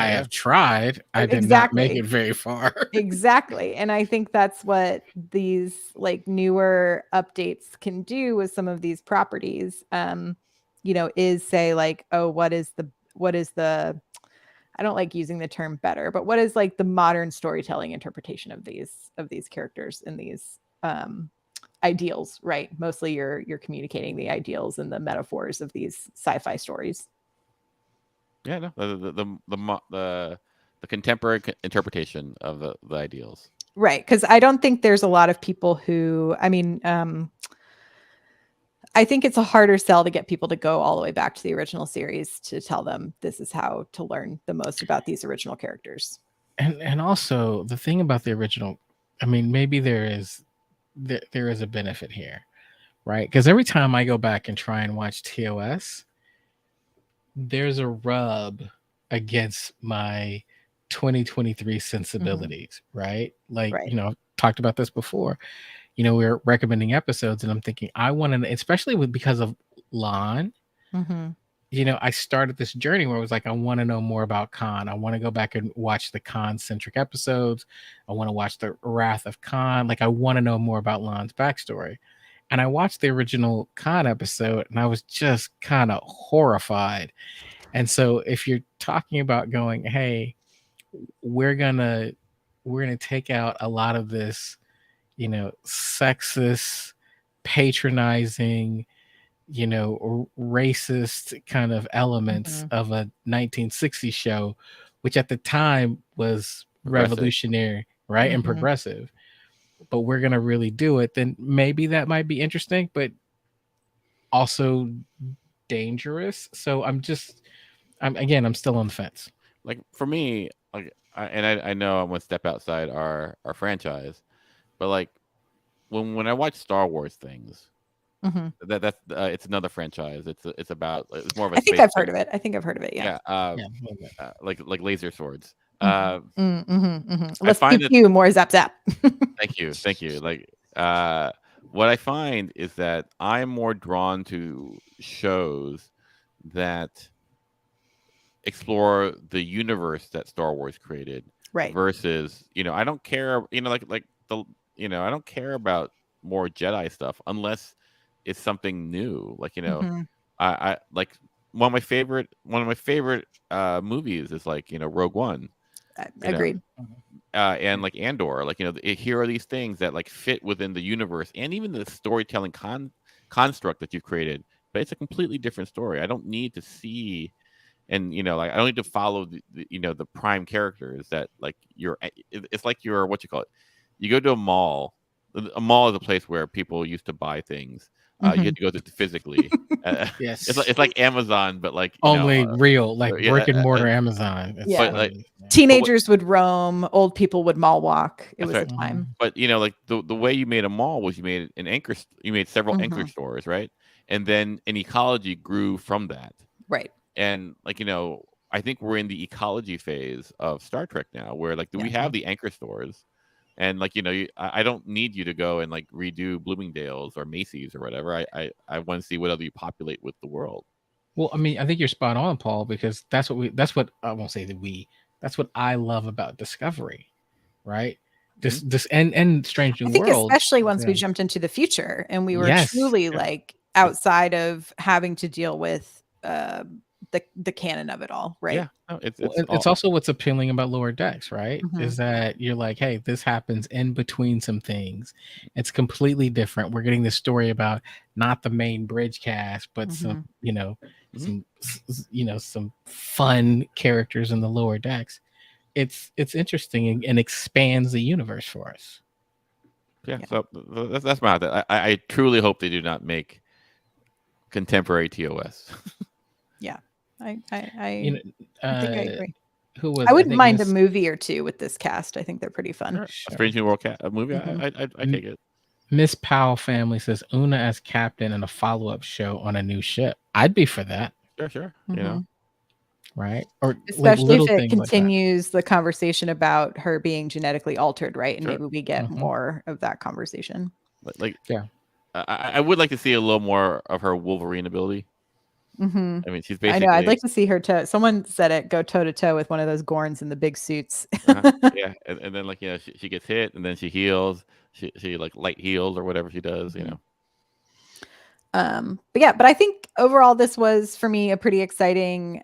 have tried. I did not make it very far. Exactly. And I think that's what these like newer updates can do with some of these properties. Is say like, oh, what is the I don't like using the term better, but what is like the modern storytelling interpretation of these characters and these ideals, right? Mostly you're communicating the ideals and the metaphors of these sci-fi stories. Yeah, no, the contemporary interpretation of the ideals, right? Because I don't think there's a lot of people who, I think it's a harder sell to get people to go all the way back to the original series to tell them this is how to learn the most about these original characters. And also the thing about the original, I mean, maybe there is a benefit here, right? Because every time I go back and try and watch TOS, there's a rub against my 2023 sensibilities, right? Like, I've talked about this before. We're recommending episodes, and I'm thinking I want to, especially because of Lon. Mm-hmm. I started this journey where I was like, I want to know more about Khan. I want to go back and watch the Khan-centric episodes. I want to watch the Wrath of Khan. Like, I want to know more about Lon's backstory. And I watched the original Khan episode, and I was just kind of horrified. And so if you're talking about going, hey, we're gonna take out a lot of this, sexist, patronizing, racist kind of elements of a 1960s show, which at the time was revolutionary, right? And progressive. But we're going to really do it, then maybe that might be interesting, but also dangerous. So I'm still on the fence. Like, for me, like, I know I'm going to step outside our franchise, but like when I watch Star Wars things, that's it's another franchise. It's more of a. I think I've heard of it. Yeah. Like laser swords. Let's do more zap zap. Thank you. Like, what I find is that I'm more drawn to shows that explore the universe that Star Wars created, right? Versus, I don't care, I don't care about more Jedi stuff unless it's something new. Like, I like one of my favorite movies is like, Rogue One. Agreed. And like Andor, like, here are these things that like fit within the universe and even the storytelling construct that you've created, but it's a completely different story. I don't need to see, and like I don't need to follow the prime characters that like it's like you're what you call it. You go to a mall. A mall is a place where people used to buy things. You had to go to physically. Yes, it's like Amazon, but like only real, like brick and mortar Amazon. But like teenagers would roam, old people would mall walk. It was a time. But like the way you made a mall was you made an anchor. You made several anchor stores, right? And then an ecology grew from that, right? And like I think we're in the ecology phase of Star Trek now, where like we have the anchor stores, And like I don't need you to go and like redo Bloomingdale's or Macy's or whatever. I want to see what other you populate with the world. Well, I mean, I think you're spot on, Paul, because that's what I won't say that that's what I love about Discovery, right? This and Strange New I think Worlds. especially once we Yeah. jumped into the future and we were Yes. truly Yeah. like outside of having to deal with the canon of it all, right? Yeah, no, it's also what's appealing about Lower Decks, right? Mhm. Is that you're like, hey, this happens in between some things. It's completely different. We're getting this story about not the main bridge cast, but some, some fun characters in the Lower Decks. It's interesting and expands the universe for us. Yeah. So that's my thing. I truly hope they do not make contemporary TOS. Yeah, I think I agree. I wouldn't mind a movie or two with this cast. I think they're pretty fun. Sure. A Strange New World movie. I take it. Miss Powell family says Una as captain in a follow-up show on a new ship. I'd be for that. Sure. Right? Or especially like if it continues the conversation about her being genetically altered, right? And maybe we get more of that conversation. Yeah. I would like to see a little more of her Wolverine ability. I mean, she's basically. I know. I'd like to see her someone said it, go toe to toe with one of those Gorns in the big suits. Yeah, and then like she gets hit and then she heals. She like light heals or whatever she does. But I think overall this was for me a pretty exciting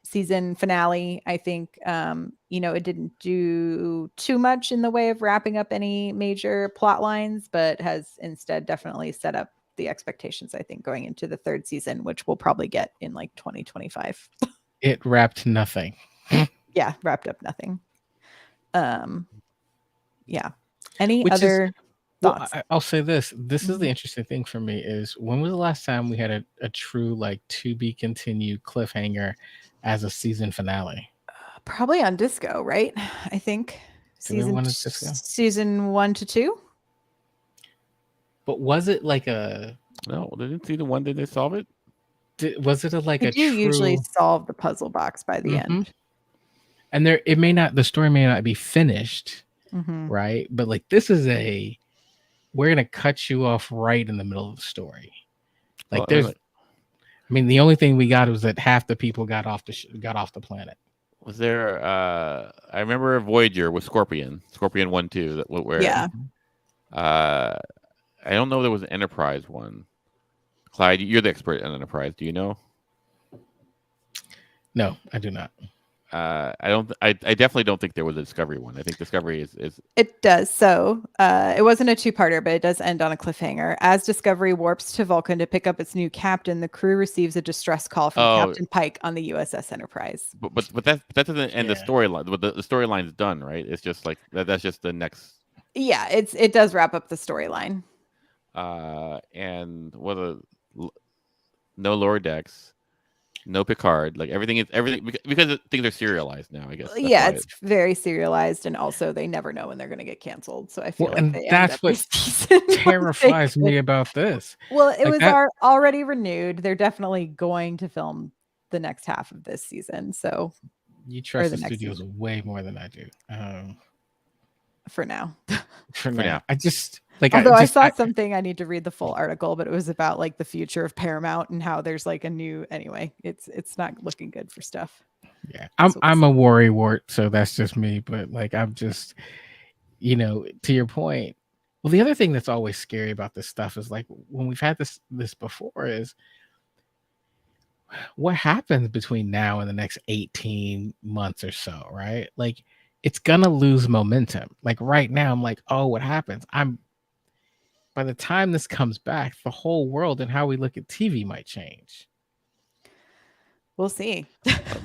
season finale. I think it didn't do too much in the way of wrapping up any major plot lines, but has instead definitely set up the expectations, I think, going into the third season, which we'll probably get in like 2025. It wrapped nothing. Yeah, wrapped up nothing. Yeah. Any other thoughts? Well, I'll say this. This is the interesting thing for me is when was the last time we had a true like to be continued cliffhanger as a season finale? Probably on Disco, right? I think season 1 to 2. But was it like a no? Didn't see the one. Did they solve it? Was it a true... usually solve the puzzle box by the end? And the story may not be finished, right? But like this is we're gonna cut you off right in the middle of the story. Like I mean, the only thing we got was that half the people got off the planet. Was there? I remember Voyager with Scorpion 1-2. Where I don't know if there was an Enterprise one. Clyde, you're the expert on Enterprise. Do you know? No, I do not. I definitely don't think there was a Discovery one. I think Discovery is. It does. So it wasn't a two-parter, but it does end on a cliffhanger. As Discovery warps to Vulcan to pick up its new captain, the crew receives a distress call from Captain Pike on the USS Enterprise. But that doesn't end the storyline. But the storyline's done, right? It's just like that's just the next. Yeah, it does wrap up the storyline. And no Lower Decks. No Picard, like everything because things are serialized now. I guess. Yeah, it's very serialized, and also they never know when they're going to get canceled. So I feel like that's what terrifies me about this. Well, it was already renewed. They're definitely going to film the next half of this season. So you trust the studios way more than I do. For now. For now, I just. I saw something, I need to read the full article, but it was about like the future of Paramount and how there's like a new, anyway, it's not looking good for stuff. Yeah. I'm a worrywart, so that's just me. But like, I'm just, to your point. Well, the other thing that's always scary about this stuff is like when we've had this before is what happens between now and the next 18 months or so, right? Like it's gonna lose momentum. Like right now, I'm like, oh, what happens? By the time this comes back, the whole world and how we look at TV might change. We'll see.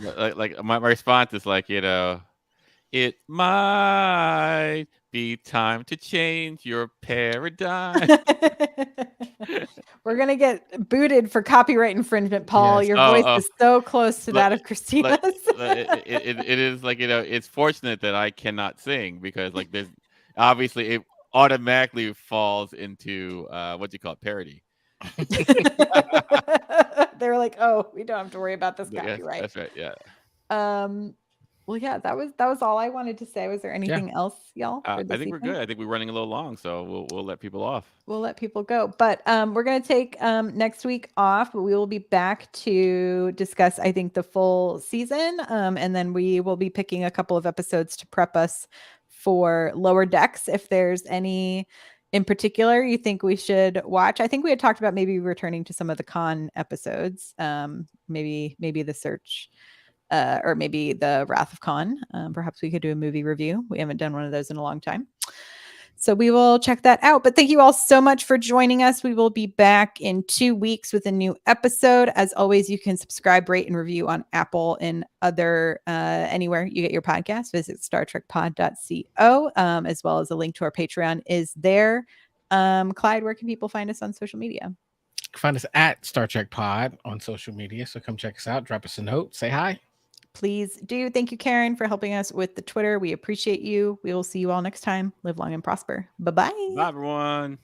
like my response is like, it might be time to change your paradigm. We're gonna get booted for copyright infringement, Paul. Yes. Your voice is so close to that of Christina's. It is like, it's fortunate that I cannot sing because like there's obviously it automatically falls into what you call it, parody. They're like, oh, we don't have to worry about this copyright. That's right. Yeah. Well, yeah, that was all I wanted to say. Was there anything else, y'all? For I this think we're evening? good. I think we're running a little long, so we'll let people off. We'll let people go. But we're going to take next week off, but we will be back to discuss, I think, the full season. And then we will be picking a couple of episodes to prep us for Lower Decks. If there's any in particular you think we should watch, I think we had talked about maybe returning to some of the Con episodes, maybe the Search. Or maybe the Wrath of Khan. Perhaps we could do a movie review. We haven't done one of those in a long time. So we will check that out. But thank you all so much for joining us. We will be back in 2 weeks with a new episode. As always, you can subscribe, rate, and review on Apple and other anywhere you get your podcast. Visit StarTrekPod.co, as well as a link to our Patreon is there. Clyde, where can people find us on social media? Find us at Star Trek Pod on social media. So come check us out. Drop us a note. Say hi. Please do. Thank you, Karen, for helping us with the Twitter. We appreciate you. We will see you all next time. Live long and prosper. Bye-bye. Bye, everyone.